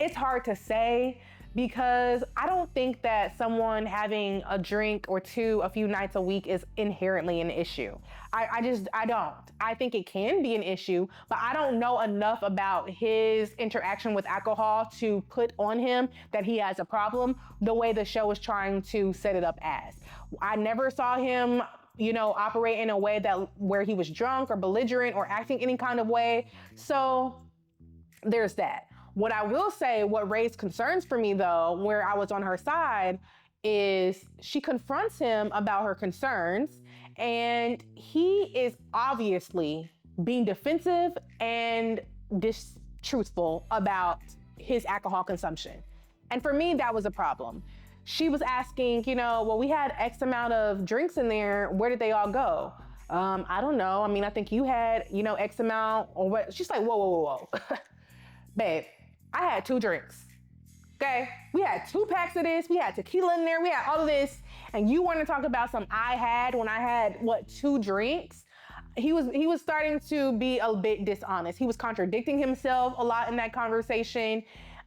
it's hard to say, because I don't think that someone having a drink or two a few nights a week is inherently an issue. I don't. I think it can be an issue, but I don't know enough about his interaction with alcohol to put on him that he has a problem the way the show is trying to set it up as. I never saw him, operate in a way where he was drunk or belligerent or acting any kind of way. So there's that. What I will say, what raised concerns for me though, where I was on her side, is she confronts him about her concerns, and he is obviously being defensive and distruthful about his alcohol consumption. And for me, that was a problem. She was asking, well, we had X amount of drinks in there. Where did they all go? I don't know. I mean, I think you had, X amount, or what? She's like, whoa. Babe, I had 2 drinks. Okay, we had 2 packs of this, we had tequila in there, we had all of this, and you want to talk about some I had when I had, 2 drinks? He was starting to be a bit dishonest. He was contradicting himself a lot in that conversation.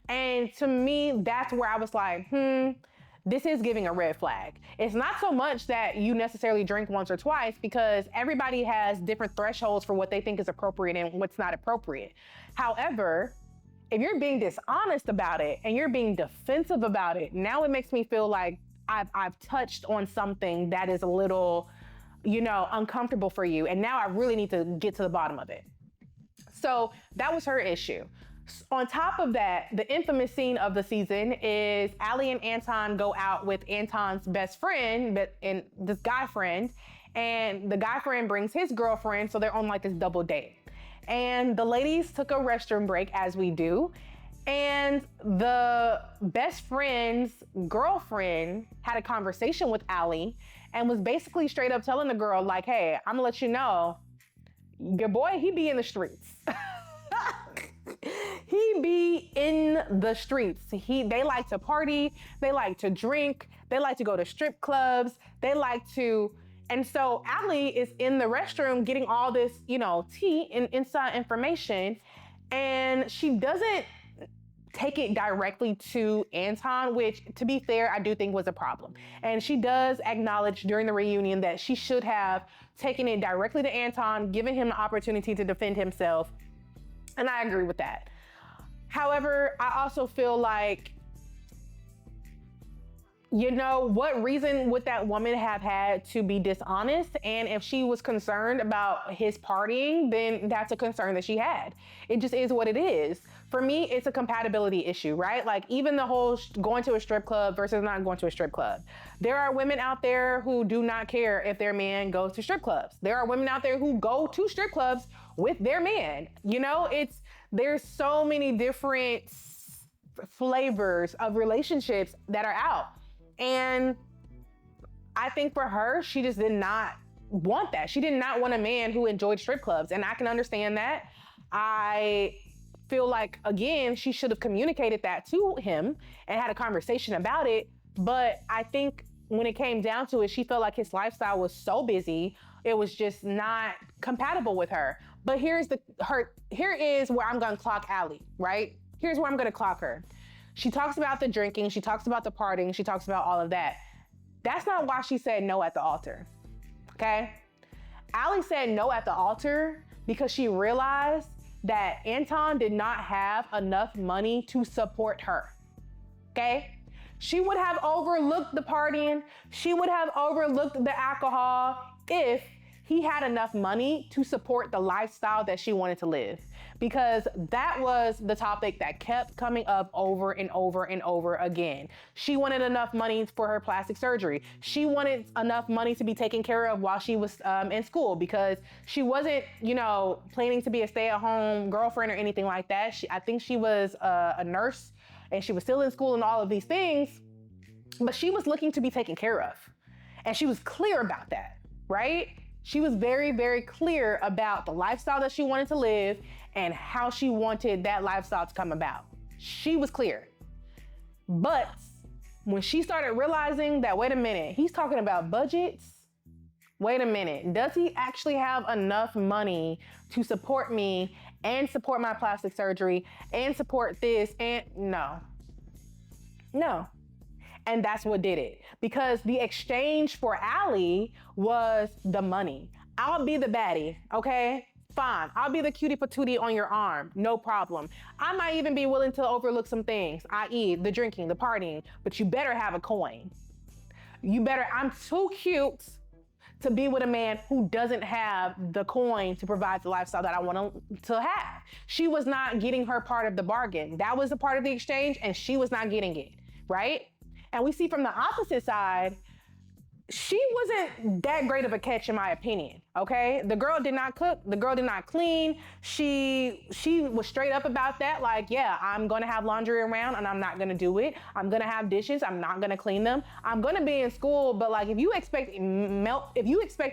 And to me, that's where I was like, this is giving a red flag. It's not so much that you necessarily drink once or twice, because everybody has different thresholds for what they think is appropriate and what's not appropriate. However, if you're being dishonest about it and you're being defensive about it, now it makes me feel like I've touched on something that is a little, uncomfortable for you. And now I really need to get to the bottom of it. So that was her issue. On top of that, the infamous scene of the season is Allie and Anton go out with Anton's best friend, and this guy friend, and the guy friend brings his girlfriend, so they're on like this double date. And the ladies took a restroom break, as we do, and the best friend's girlfriend had a conversation with Allie and was basically straight up telling the girl, like, hey, I'm gonna let you know, your boy, he be in the streets. He be in the streets. They like to party, they like to drink, they like to go to strip clubs, they like to, and so Allie is in the restroom getting all this, tea and inside information, and she doesn't take it directly to Anton, which, to be fair, I do think was a problem. And she does acknowledge during the reunion that she should have taken it directly to Anton, given him the opportunity to defend himself, and I agree with that. However, I also feel like, what reason would that woman have had to be dishonest? And if she was concerned about his partying, then that's a concern that she had. It just is what it is. For me, it's a compatibility issue, right? Like, even the whole going to a strip club versus not going to a strip club. There are women out there who do not care if their man goes to strip clubs. There are women out there who go to strip clubs with their man. There's so many different flavors of relationships that are out. And I think for her, she just did not want that. She did not want a man who enjoyed strip clubs. And I can understand that. I feel like, again, she should have communicated that to him and had a conversation about it. But I think when it came down to it, she felt like his lifestyle was so busy, it was just not compatible with her. But here is where I'm gonna clock Allie, right? Here's where I'm gonna clock her. She talks about the drinking, she talks about the partying, she talks about all of that. That's not why she said no at the altar, okay? Allie said no at the altar because she realized that Anton did not have enough money to support her, okay? She would have overlooked the partying, she would have overlooked the alcohol if he had enough money to support the lifestyle that she wanted to live. Because that was the topic that kept coming up over and over and over again. She wanted enough money for her plastic surgery. She wanted enough money to be taken care of while she was in school, because she wasn't, planning to be a stay-at-home girlfriend or anything like that. I think she was a nurse and she was still in school and all of these things, but she was looking to be taken care of. And she was clear about that, right? She was very, very clear about the lifestyle that she wanted to live and how she wanted that lifestyle to come about. She was clear. But when she started realizing that, wait a minute, he's talking about budgets. Wait a minute, does he actually have enough money to support me and support my plastic surgery and support this? And no. And that's what did it. Because the exchange for Allie was the money. I'll be the baddie, okay? Fine, I'll be the cutie patootie on your arm, no problem. I might even be willing to overlook some things, i.e. the drinking, the partying, but you better have a coin. I'm too cute to be with a man who doesn't have the coin to provide the lifestyle that I want to have. She was not getting her part of the bargain. That was a part of the exchange, and she was not getting it, right? And we see from the opposite side, she wasn't that great of a catch in my opinion, okay? The girl did not cook, the girl did not clean. She was straight up about that, like, yeah, I'm gonna have laundry around and I'm not gonna do it. I'm gonna have dishes, I'm not gonna clean them. I'm gonna be in school, but like, if you expect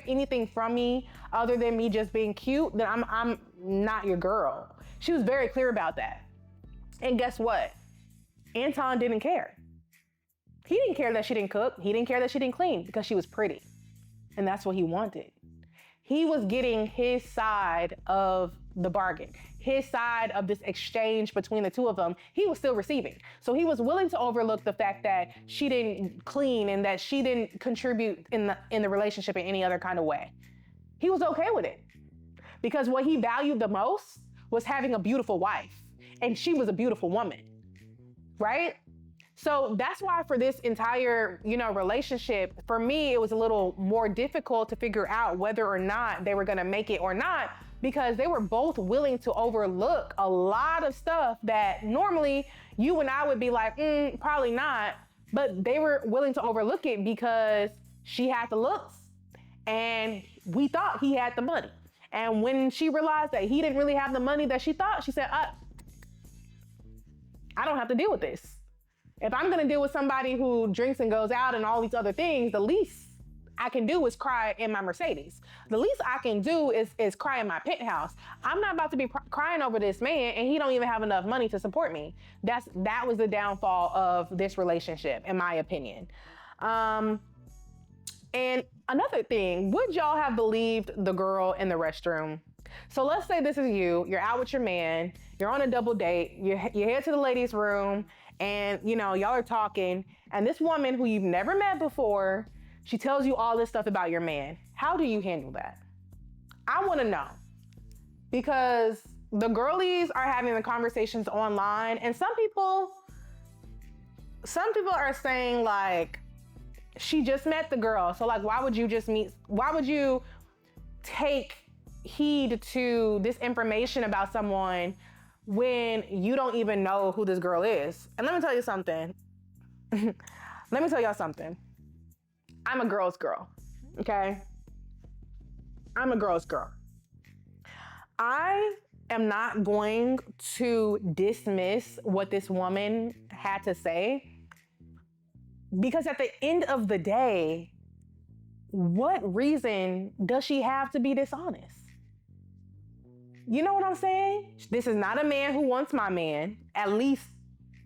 anything from me other than me just being cute, then I'm not your girl. She was very clear about that. And guess what? Anton didn't care. He didn't care that she didn't cook. He didn't care that she didn't clean because she was pretty. And that's what he wanted. He was getting his side of the bargain, his side of this exchange between the two of them. He was still receiving. So he was willing to overlook the fact that she didn't clean and that she didn't contribute in the relationship in any other kind of way. He was okay with it because what he valued the most was having a beautiful wife. And she was a beautiful woman, right? So that's why for this entire, relationship, for me, it was a little more difficult to figure out whether or not they were gonna make it or not, because they were both willing to overlook a lot of stuff that normally you and I would be like, probably not, but they were willing to overlook it because she had the looks and we thought he had the money. And when she realized that he didn't really have the money that she thought, she said, I don't have to deal with this. If I'm gonna deal with somebody who drinks and goes out and all these other things, the least I can do is cry in my Mercedes. The least I can do is cry in my penthouse. I'm not about to be crying over this man and he don't even have enough money to support me. That was the downfall of this relationship, in my opinion. And another thing, would y'all have believed the girl in the restroom? So let's say this is you're out with your man, you're on a double date, you head to the ladies' room, and y'all are talking, and this woman who you've never met before, she tells you all this stuff about your man. How do you handle that? I want to know, because the girlies are having the conversations online, and some people are saying like, she just met the girl, so like, why would you take heed to this information about someone when you don't even know who this girl is? And let me tell you something. Let me tell y'all something. I'm a girl's girl, okay? I'm a girl's girl. I am not going to dismiss what this woman had to say, because at the end of the day, what reason does she have to be dishonest? You know what I'm saying? This is not a man who wants my man. At least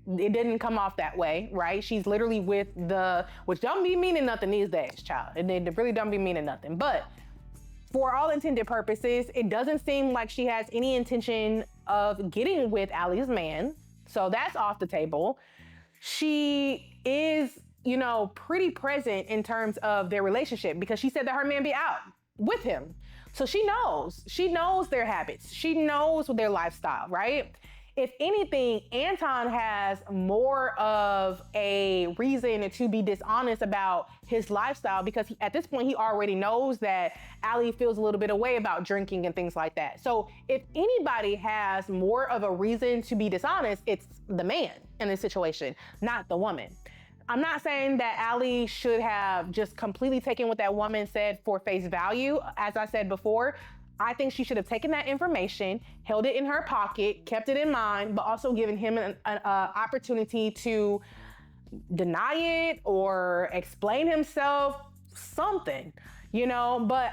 it didn't come off that way, right? She's literally with which don't be meaning nothing these days, child. It really don't be meaning nothing. But for all intended purposes, it doesn't seem like she has any intention of getting with Allie's man. So that's off the table. She is, pretty present in terms of their relationship, because she said that her man be out with him. So she knows their habits. She knows their lifestyle, right? If anything, Anton has more of a reason to be dishonest about his lifestyle, because at this point, he already knows that Allie feels a little bit away about drinking and things like that. So if anybody has more of a reason to be dishonest, it's the man in this situation, not the woman. I'm not saying that Allie should have just completely taken what that woman said for face value. As I said before, I think she should have taken that information, held it in her pocket, kept it in mind, but also given him an opportunity to deny it or explain himself, something, but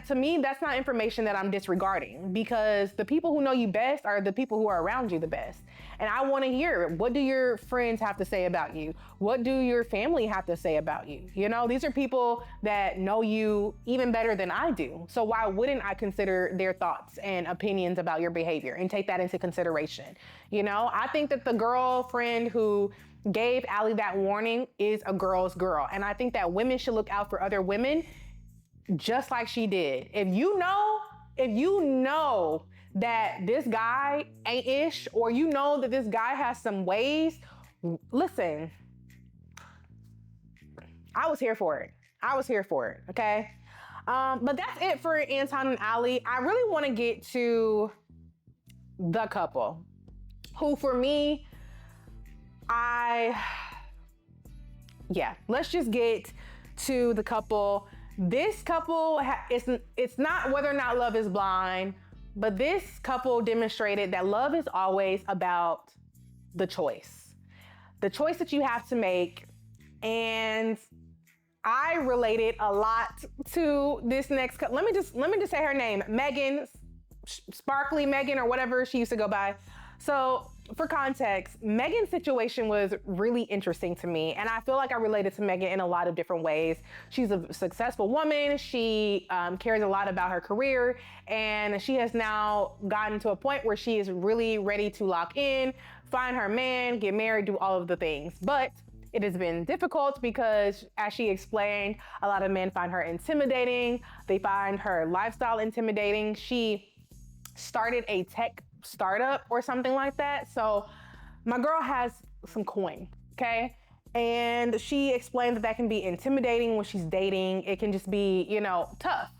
to me, that's not information that I'm disregarding, because the people who know you best are the people who are around you the best. And I want to hear, what do your friends have to say about you? What do your family have to say about you? These are people that know you even better than I do. So why wouldn't I consider their thoughts and opinions about your behavior and take that into consideration? I think that the girlfriend who gave Allie that warning is a girl's girl. And I think that women should look out for other women just like she did. If you know that this guy ain't ish, or that this guy has some ways, listen, I was here for it, okay? But that's it for Anton and Allie. I really want to get to the couple, who for me, let's just get to the couple. This couple, it's not whether or not love is blind, but this couple demonstrated that love is always about the choice that you have to make. And I related a lot to this next couple. Let me just say her name, Megan, Sparkly Megan, or whatever she used to go by. So for context, Megan's situation was really interesting to me, and I feel like I related to Megan in a lot of different ways. She's a successful woman. She cares a lot about her career, and she has now gotten to a point where she is really ready to lock in, find her man, get married, do all of the things. But it has been difficult because, as she explained, a lot of men find her intimidating. They find her lifestyle intimidating. She started a tech startup or something like that. So my girl has some coin, okay? And she explained that can be intimidating when she's dating. It can just be, tough.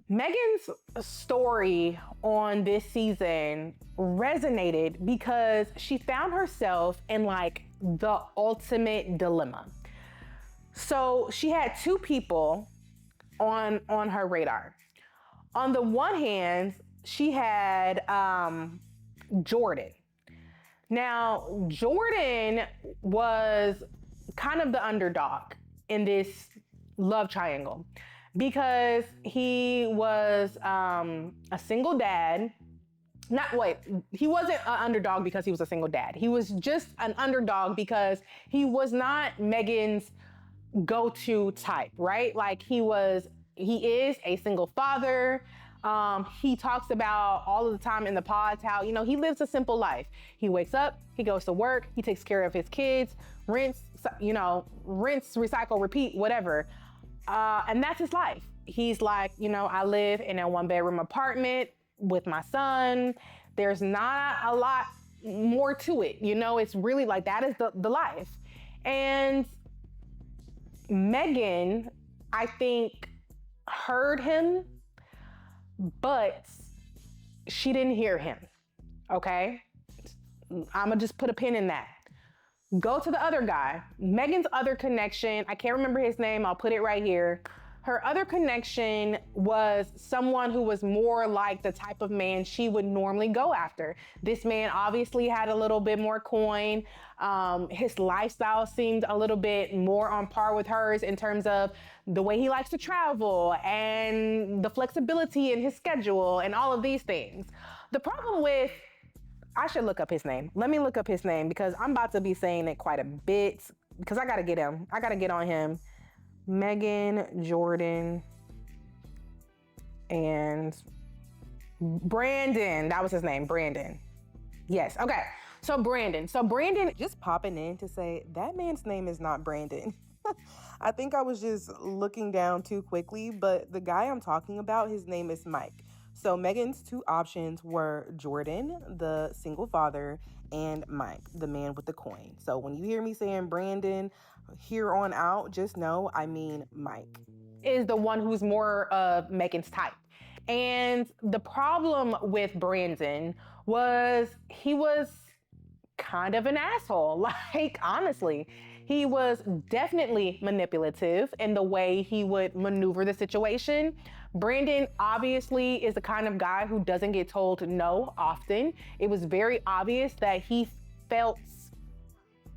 Megan's story on this season resonated because she found herself in like the ultimate dilemma. So she had two people on her radar. On the one hand, she had Jordan. Now, Jordan was kind of the underdog in this love triangle because he was a single dad. He wasn't an underdog because he was a single dad. He was just an underdog because he was not Megan's go-to type, right? Like he is a single father. He talks about all of the time in the pods how, he lives a simple life. He wakes up, he goes to work, he takes care of his kids, rinse, recycle, repeat, whatever. And that's his life. He's like, I live in a 1-bedroom apartment with my son. There's not a lot more to it. It's really like that is the life. And Megan, I think, heard him, but she didn't hear him, okay? I'm gonna just put a pin in that. Go to the other guy. Megan's other connection, I can't remember his name, I'll put it right here. Her other connection was someone who was more like the type of man she would normally go after. This man obviously had a little bit more coin. His lifestyle seemed a little bit more on par with hers in terms of the way he likes to travel and the flexibility in his schedule and all of these things. The problem with, I should look up his name. Let me look up his name because I'm about to be saying it quite a bit because I gotta get him. I gotta get on him. Megan, Jordan, and Brandon. That was his name, Brandon. Yes, okay. So Brandon, just popping in to say that man's name is not Brandon. I think I was just looking down too quickly, but the guy I'm talking about, his name is Mike. So Megan's two options were Jordan, the single father, and Mike, the man with the coin. So when you hear me saying Brandon, here on out, just know I mean Mike. Is the one who's more of Megan's type. And the problem with Brandon was he was kind of an asshole. Like, honestly, he was definitely manipulative in the way he would maneuver the situation. Brandon obviously is the kind of guy who doesn't get told no often. It was very obvious that he felt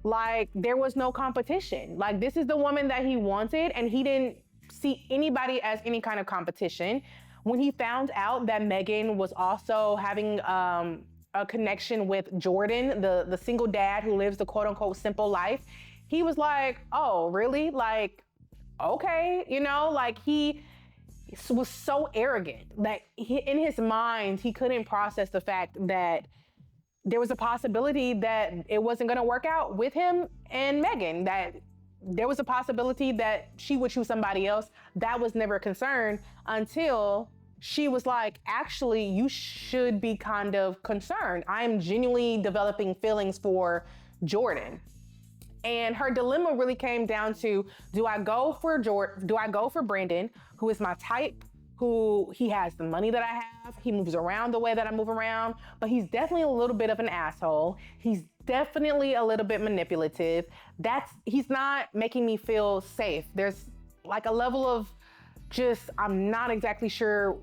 like there was no competition. Like, this is the woman that he wanted, and he didn't see anybody as any kind of competition. When he found out that Megan was also having a connection with Jordan, the single dad who lives the quote unquote simple life, he was like, oh, really? Like, okay, like he was so arrogant. Like, in his mind, he couldn't process the fact that there was a possibility that it wasn't gonna work out with him and Megan, that there was a possibility that she would choose somebody else. That was never a concern until she was like, actually, you should be kind of concerned. I'm genuinely developing feelings for Jordan. And her dilemma really came down to, do I go for Brandon, who is my type, who he has the money that I have, he moves around the way that I move around, but he's definitely a little bit of an asshole. He's definitely a little bit manipulative. He's not making me feel safe. There's like a level of just, I'm not exactly sure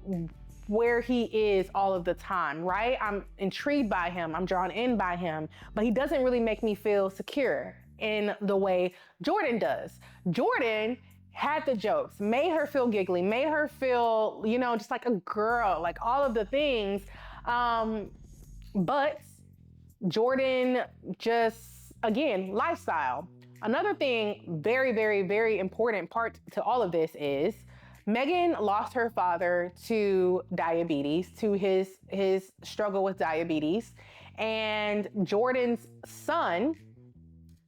where he is all of the time, right? I'm intrigued by him, I'm drawn in by him, but he doesn't really make me feel secure in the way Jordan does. Jordan had the jokes, made her feel giggly, made her feel, just like a girl, like all of the things. But Jordan just, again, lifestyle. Another thing, very, very, very important part to all of this is Megan lost her father to diabetes, to his struggle with diabetes. And Jordan's son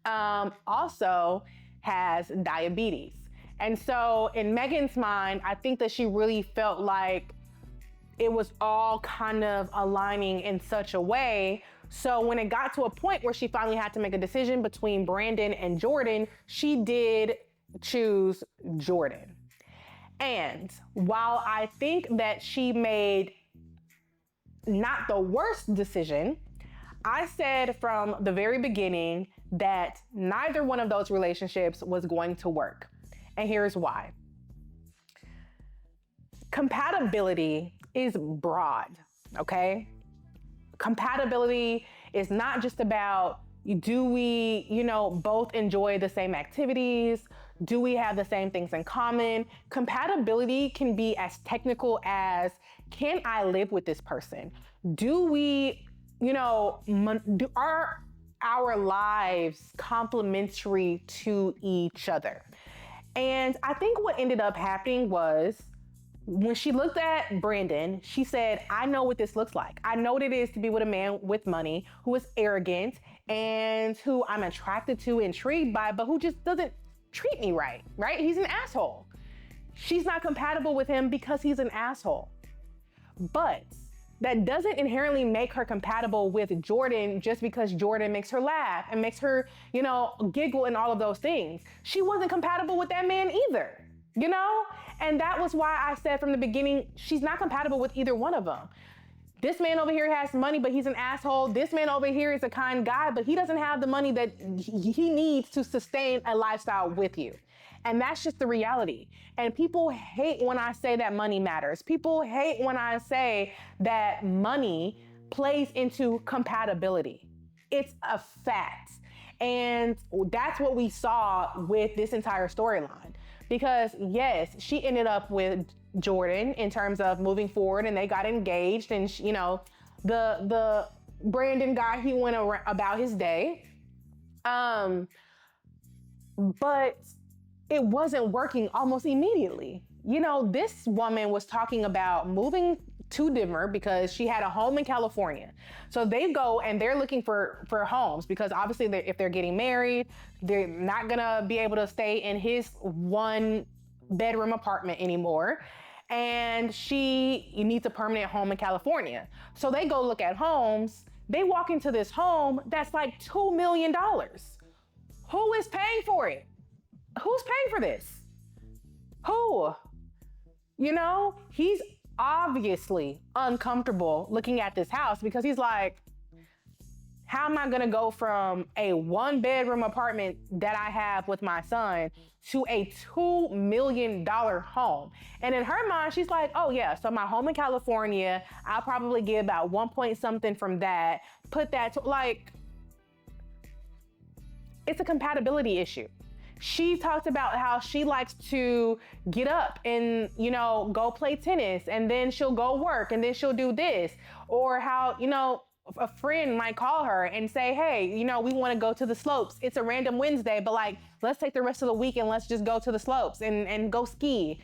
also has diabetes. And so in Megan's mind, I think that she really felt like it was all kind of aligning in such a way. So when it got to a point where she finally had to make a decision between Brandon and Jordan, she did choose Jordan. And while I think that she made not the worst decision, I said from the very beginning that neither one of those relationships was going to work. And here's why. Compatibility is broad, okay? Compatibility is not just about, do we, both enjoy the same activities? Do we have the same things in common? Compatibility can be as technical as, can I live with this person? Do we, are our lives complementary to each other? And I think what ended up happening was, when she looked at Brandon, she said, I know what this looks like. I know what it is to be with a man with money who is arrogant and who I'm attracted to, intrigued by, but who just doesn't treat me right? He's an asshole. She's not compatible with him because he's an asshole. But that doesn't inherently make her compatible with Jordan just because Jordan makes her laugh and makes her, giggle and all of those things. She wasn't compatible with that man either. And that was why I said from the beginning, she's not compatible with either one of them. This man over here has money, but he's an asshole. This man over here is a kind guy, but he doesn't have the money that he needs to sustain a lifestyle with you. And that's just the reality. And people hate when I say that money matters. People hate when I say that money plays into compatibility. It's a fact. And that's what we saw with this entire storyline. Because yes, she ended up with Jordan in terms of moving forward, and they got engaged, and the Brandon guy, he went about his day. But it wasn't working almost immediately. This woman was talking about moving to Denver because she had a home in California. So they go and they're looking for homes because obviously if they're getting married, they're not gonna be able to stay in his 1-bedroom apartment anymore. And you needs a permanent home in California. So they go look at homes. They walk into this home that's like $2 million. Who is paying for it? Who's paying for this? Who? He's obviously uncomfortable looking at this house because he's like, how am I gonna go from a 1-bedroom apartment that I have with my son to a $2 million home? And in her mind, she's like, oh yeah, so my home in California, I'll probably get about 1 point something from that, put that to, it's a compatibility issue. She talked about how she likes to get up and, go play tennis, and then she'll go work, and then she'll do this. Or how, a friend might call her and say, hey, we want to go to the slopes. It's a random Wednesday, but let's take the rest of the week and let's just go to the slopes and go ski.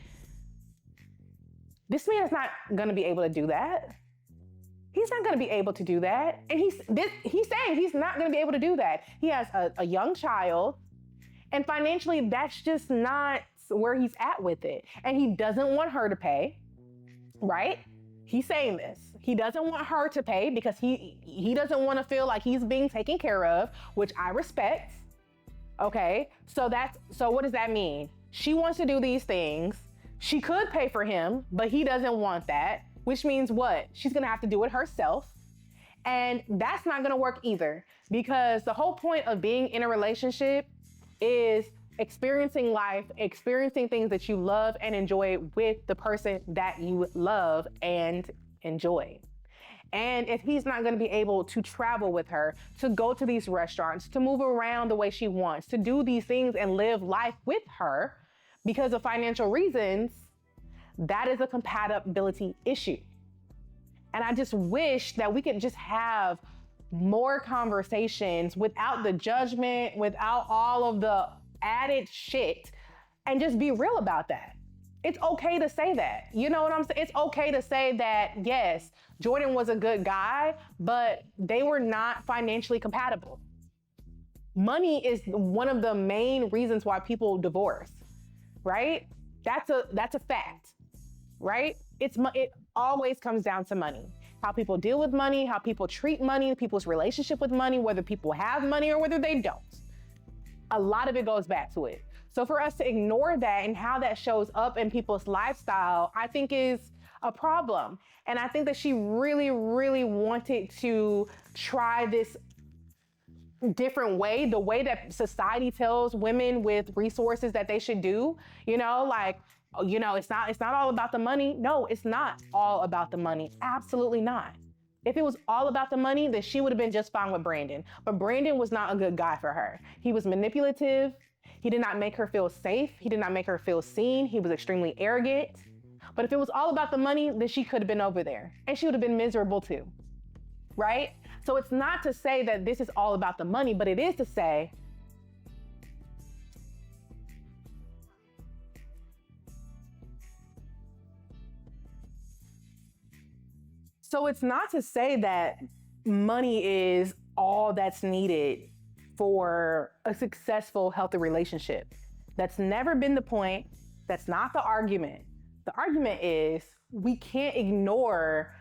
This man is not going to be able to do that. He's not going to be able to do that. And he's saying he's not going to be able to do that. He has a young child. And financially, that's just not where he's at with it. And he doesn't want her to pay, right? He's saying this. He doesn't want her to pay because he doesn't want to feel like he's being taken care of, which I respect. Okay, so what does that mean? She wants to do these things. She could pay for him, but he doesn't want that, which means what? She's gonna have to do it herself. And that's not gonna work either, because the whole point of being in a relationship is experiencing life, experiencing things that you love and enjoy with the person that you love and enjoy. And if he's not going to be able to travel with her, to go to these restaurants, to move around the way she wants, to do these things and live life with her because of financial reasons, that is a compatibility issue. And I just wish that we could just have more conversations without the judgment, without all of the added shit, and just be real about that. It's okay to say that. You know what I'm saying? It's okay to say that, yes, Jordan was a good guy, but they were not financially compatible. Money is one of the main reasons why people divorce, right? That's a fact, right? It always comes down to money. How people deal with money, how people treat money, people's relationship with money, whether people have money or whether they don't. A lot of it goes back to it. So for us to ignore that and how that shows up in people's lifestyle, I think is a problem. And I think that she really, really wanted to try this different way, the way that society tells women with resources that they should do, you know, like, you know, it's not all about the money. No, it's not all about the money. Absolutely not. If it was all about the money, then she would have been just fine with Brandon. But Brandon was not a good guy for her. He was manipulative. He did not make her feel safe. He did not make her feel seen. He was extremely arrogant. But if it was all about the money, then she could have been over there and she would have been miserable too, right? So it's not to say that this is all about the money, but it is to say, so it's not to say that money is all that's needed for a successful, healthy relationship. That's never been the point. That's not the argument. The argument is we can't ignore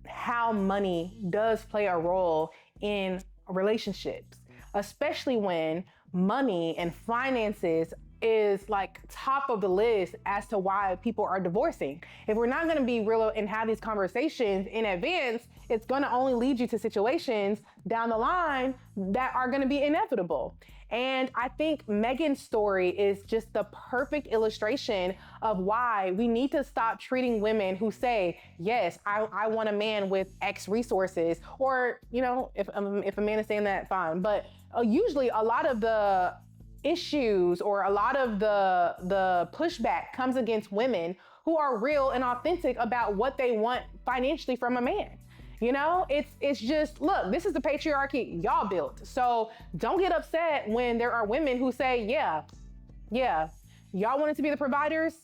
how money does play a role in relationships, especially when money and finances is like top of the list as to why people are divorcing. If we're not gonna be real and have these conversations in advance, it's gonna only lead you to situations down the line that are gonna be inevitable. And I think Megan's story is just the perfect illustration of why we need to stop treating women who say, yes, I want a man with X resources, or, you know, if a man is saying that, fine. But usually a lot of the issues or a lot of the pushback comes against women who are real and authentic about what they want financially from a man. You know, it's just, look, this is the patriarchy y'all built. So don't get upset when there are women who say, yeah, y'all wanted to be the providers,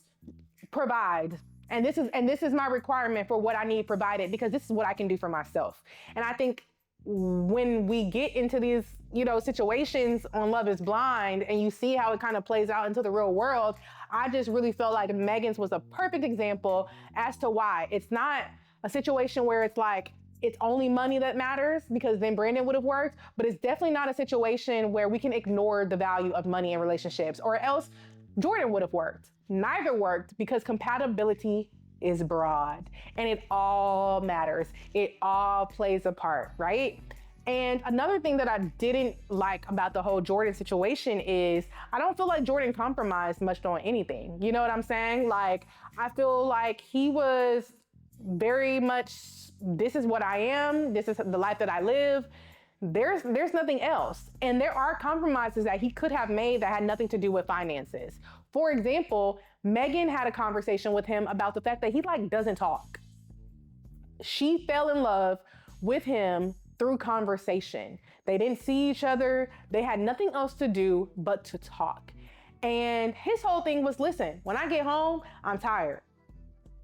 provide. And this is my requirement for what I need provided, because this is what I can do for myself. And I think when we get into these, you know, situations on Love is Blind and you see how it kind of plays out into the real world, I just really felt like Megan's was a perfect example as to why it's not a situation where it's like, it's only money that matters, because then Brandon would have worked, but it's definitely not a situation where we can ignore the value of money in relationships, or else Jordan would have worked. Neither worked, because compatibility is broad and it all matters. It all plays a part, right? And another thing that I didn't like about the whole Jordan situation is I don't feel like Jordan compromised much on anything. You know what I'm saying? Like, I feel like he was very much, this is what I am, this is the life that I live, there's nothing else. And there are compromises that he could have made that had nothing to do with finances. For example, Megan had a conversation with him about the fact that he like doesn't talk. She fell in love with him through conversation. They didn't see each other. They had nothing else to do but to talk. And his whole thing was, listen, when I get home, I'm tired.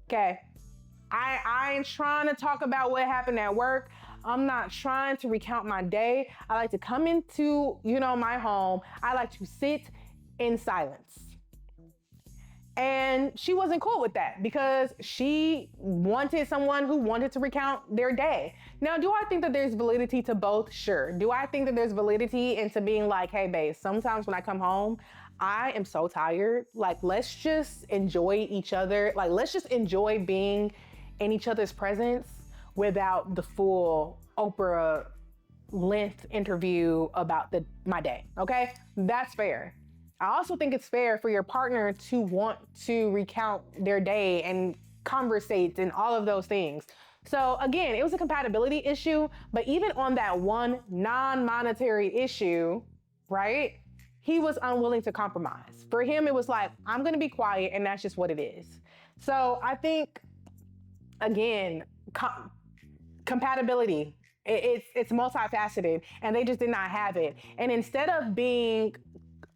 Okay. I ain't trying to talk about what happened at work. I'm not trying to recount my day. I like to come into, you know, my home. I like to sit in silence. And she wasn't cool with that because she wanted someone who wanted to recount their day. Now, do I think that there's validity to both? Sure. Do I think that there's validity into being like, hey, babe, sometimes when I come home, I am so tired. Like, let's just enjoy each other. Like, let's just enjoy being in each other's presence without the full Oprah length interview about my day, okay? That's fair. I also think it's fair for your partner to want to recount their day and conversate and all of those things. So again, it was a compatibility issue, but even on that one non-monetary issue, right? He was unwilling to compromise. For him, it was like, I'm gonna be quiet and that's just what it is. So I think, again, compatibility, It's multifaceted, and they just did not have it. And instead of being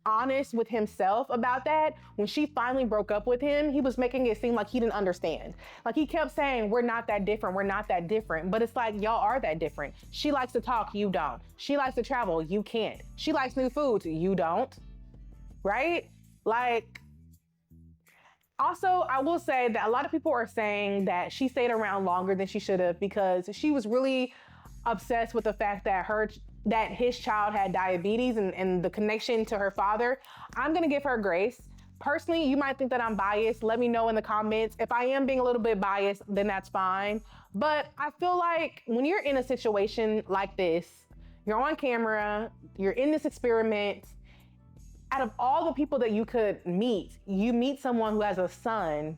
honest with himself about that, when she finally broke up with him, he was making it seem like he didn't understand. Like, he kept saying, we're not that different, we're not that different. But it's like, y'all are that different. She likes to talk, you don't. She likes to travel, you can't. She likes new foods, you don't. Right? Like, also, I will say that a lot of people are saying that she stayed around longer than she should have because she was really obsessed with the fact that his child had diabetes and the connection to her father. I'm gonna give her grace. Personally, you might think that I'm biased. Let me know in the comments. If I am being a little bit biased, then that's fine. But I feel like when you're in a situation like this, you're on camera, you're in this experiment, out of all the people that you could meet, you meet someone who has a son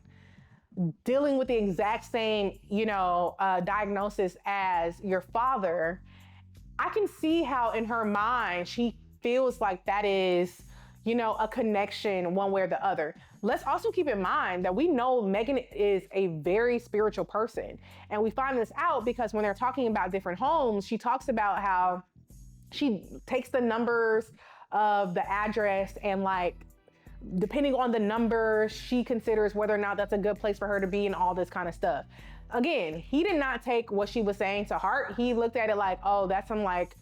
dealing with the exact same, diagnosis as your father. I can see how in her mind, she feels like that is, a connection one way or the other. Let's also keep in mind that we know Megan is a very spiritual person. And we find this out because when they're talking about different homes, she talks about how she takes the numbers of the address and, like, depending on the number, she considers whether or not that's a good place for her to be and all this kind of stuff. Again, he did not take what she was saying to heart. He looked at it like, oh, that's some, like,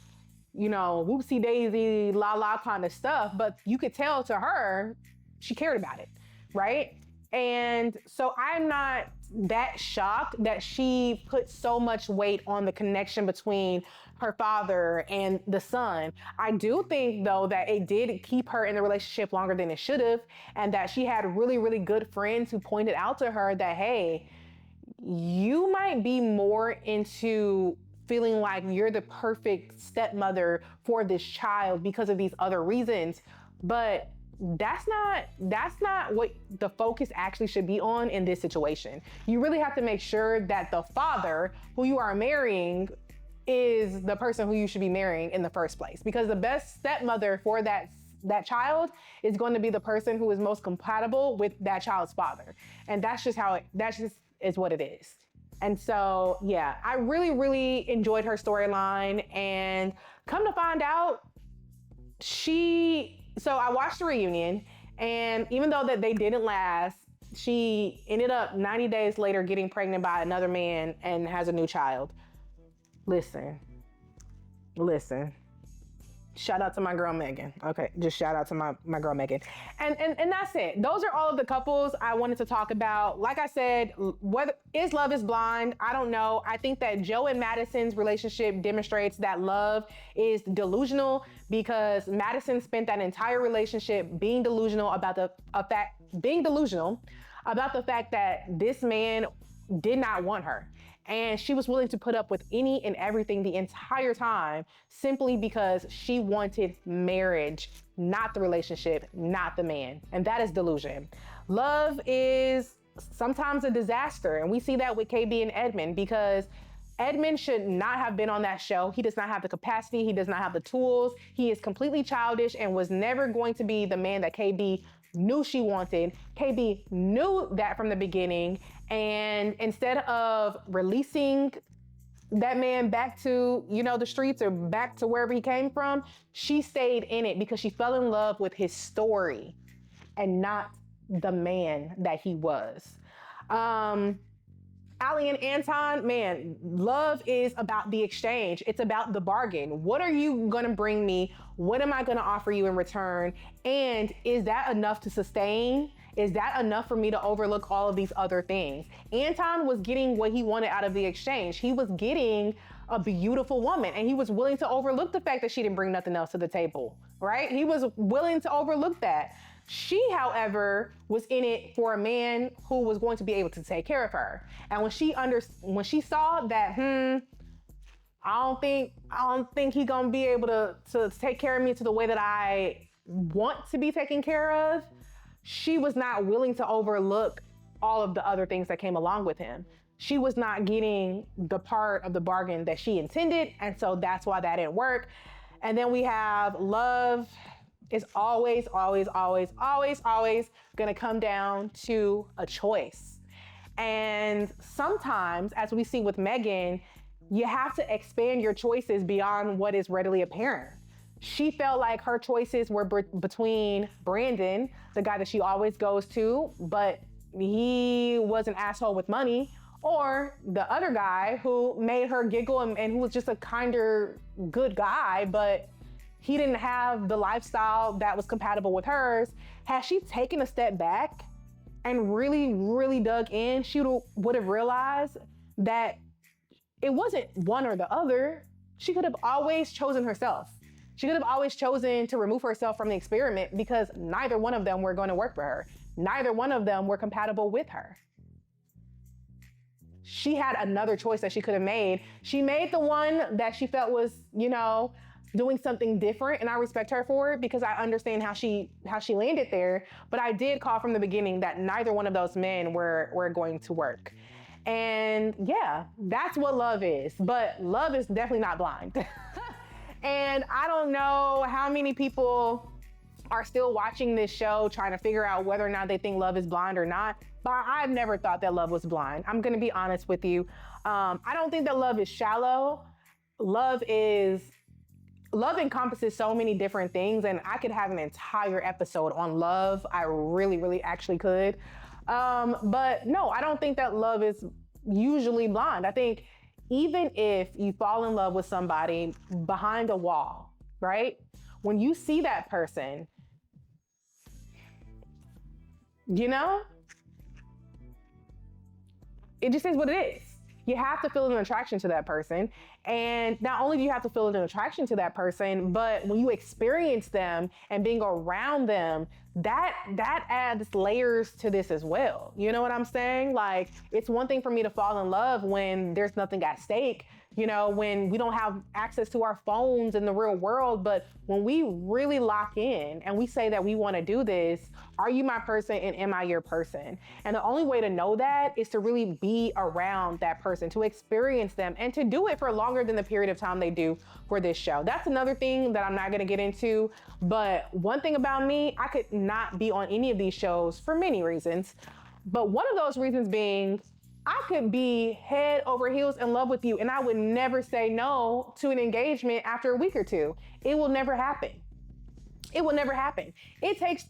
whoopsie daisy, la la kind of stuff. But you could tell to her, she cared about it, right? And so I'm not that shocked that she put so much weight on the connection between her father and the son. I do think, though, that it did keep her in the relationship longer than it should have, and that she had really, really good friends who pointed out to her that, hey, you might be more into feeling like you're the perfect stepmother for this child because of these other reasons. But that's not what the focus actually should be on in this situation. You really have to make sure that the father who you are marrying is the person who you should be marrying in the first place, because the best stepmother for that child is going to be the person who is most compatible with that child's father. And that's just is what it is. And so, yeah, I really, really enjoyed her storyline. And come to find out, so I watched the reunion, and even though that they didn't last, she ended up 90 days later getting pregnant by another man and has a new child. Listen. Shout out to my girl Megan. Okay, just shout out to my girl Megan. And that's it. Those are all of the couples I wanted to talk about. Like I said, whether is love is blind, I don't know. I think that Joe and Madison's relationship demonstrates that love is delusional, because Madison spent that entire relationship being delusional about the fact that this man did not want her. And she was willing to put up with any and everything the entire time simply because she wanted marriage, not the relationship, not the man. And that is delusion. Love is sometimes a disaster. And we see that with KB and Edmund, because Edmund should not have been on that show. He does not have the capacity. He does not have the tools. He is completely childish and was never going to be the man that KB knew she wanted. KB knew that from the beginning. And instead of releasing that man back to, the streets or back to wherever he came from, she stayed in it because she fell in love with his story and not the man that he was. Allie and Anton, man, love is about the exchange. It's about the bargain. What are you gonna bring me? What am I gonna offer you in return? And is that enough to sustain? Is that enough for me to overlook all of these other things? Anton was getting what he wanted out of the exchange. He was getting a beautiful woman, and he was willing to overlook the fact that she didn't bring nothing else to the table, right? He was willing to overlook that. She, however, was in it for a man who was going to be able to take care of her. And when she saw that, I don't think he gonna be able to take care of me to the way that I want to be taken care of, she was not willing to overlook all of the other things that came along with him. She was not getting the part of the bargain that she intended, and so that's why that didn't work. And then we have love is always gonna come down to a choice. And sometimes, as we see with Megan, you have to expand your choices beyond what is readily apparent. She felt like her choices were between Brandon, the guy that she always goes to, but he was an asshole with money, or the other guy who made her giggle and who was just a kinder, good guy, but he didn't have the lifestyle that was compatible with hers. Had she taken a step back and really, really dug in, she would have realized that it wasn't one or the other. She could have always chosen herself. She could have always chosen to remove herself from the experiment because neither one of them were going to work for her. Neither one of them were compatible with her. She had another choice that she could have made. She made the one that she felt was, doing something different, and I respect her for it because I understand how she landed there. But I did call from the beginning that neither one of those men were going to work. And yeah, that's what love is. But love is definitely not blind. And I don't know how many people are still watching this show trying to figure out whether or not they think love is blind or not. But I've never thought that love was blind. I'm gonna be honest with you. I don't think that love is shallow. Love encompasses so many different things, and I could have an entire episode on love. I really, really actually could. But no, I don't think that love is usually blind. I think even if you fall in love with somebody behind a wall, right? When you see that person, it just is what it is. You have to feel an attraction to that person. And not only do you have to feel an attraction to that person, but when you experience them and being around them, that adds layers to this as well. You know what I'm saying? Like, it's one thing for me to fall in love when there's nothing at stake, when we don't have access to our phones in the real world. But when we really lock in and we say that we want to do this, are you my person and am I your person? And the only way to know that is to really be around that person, to experience them, and to do it for longer than the period of time they do for this show. That's another thing that I'm not going to get into. But one thing about me, I could not be on any of these shows for many reasons. But one of those reasons being, I could be head over heels in love with you and I would never say no to an engagement after a week or two. It will never happen. It will never happen. It takes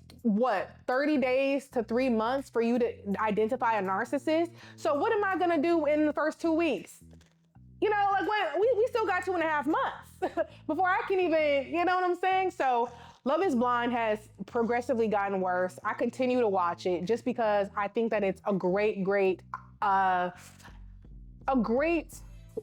30 days to 3 months for you to identify a narcissist. So what am I gonna do in the first 2 weeks? We still got 2.5 months before I can even, you know what I'm saying? So Love is Blind has progressively gotten worse. I continue to watch it just because I think that it's a great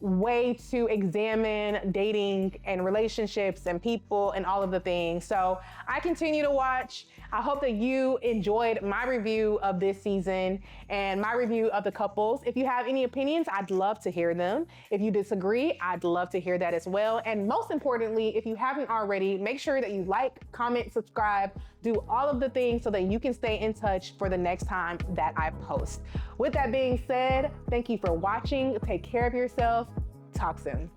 way to examine dating and relationships and people and all of the things. So I continue to watch. I hope that you enjoyed my review of this season and my review of the couples. If you have any opinions, I'd love to hear them. If you disagree, I'd love to hear that as well. And most importantly, if you haven't already, make sure that you like, comment, subscribe, do all of the things so that you can stay in touch for the next time that I post. With that being said, thank you for watching. Take care of yourself. Talk soon.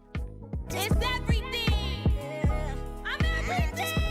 It's everything. I'm everything.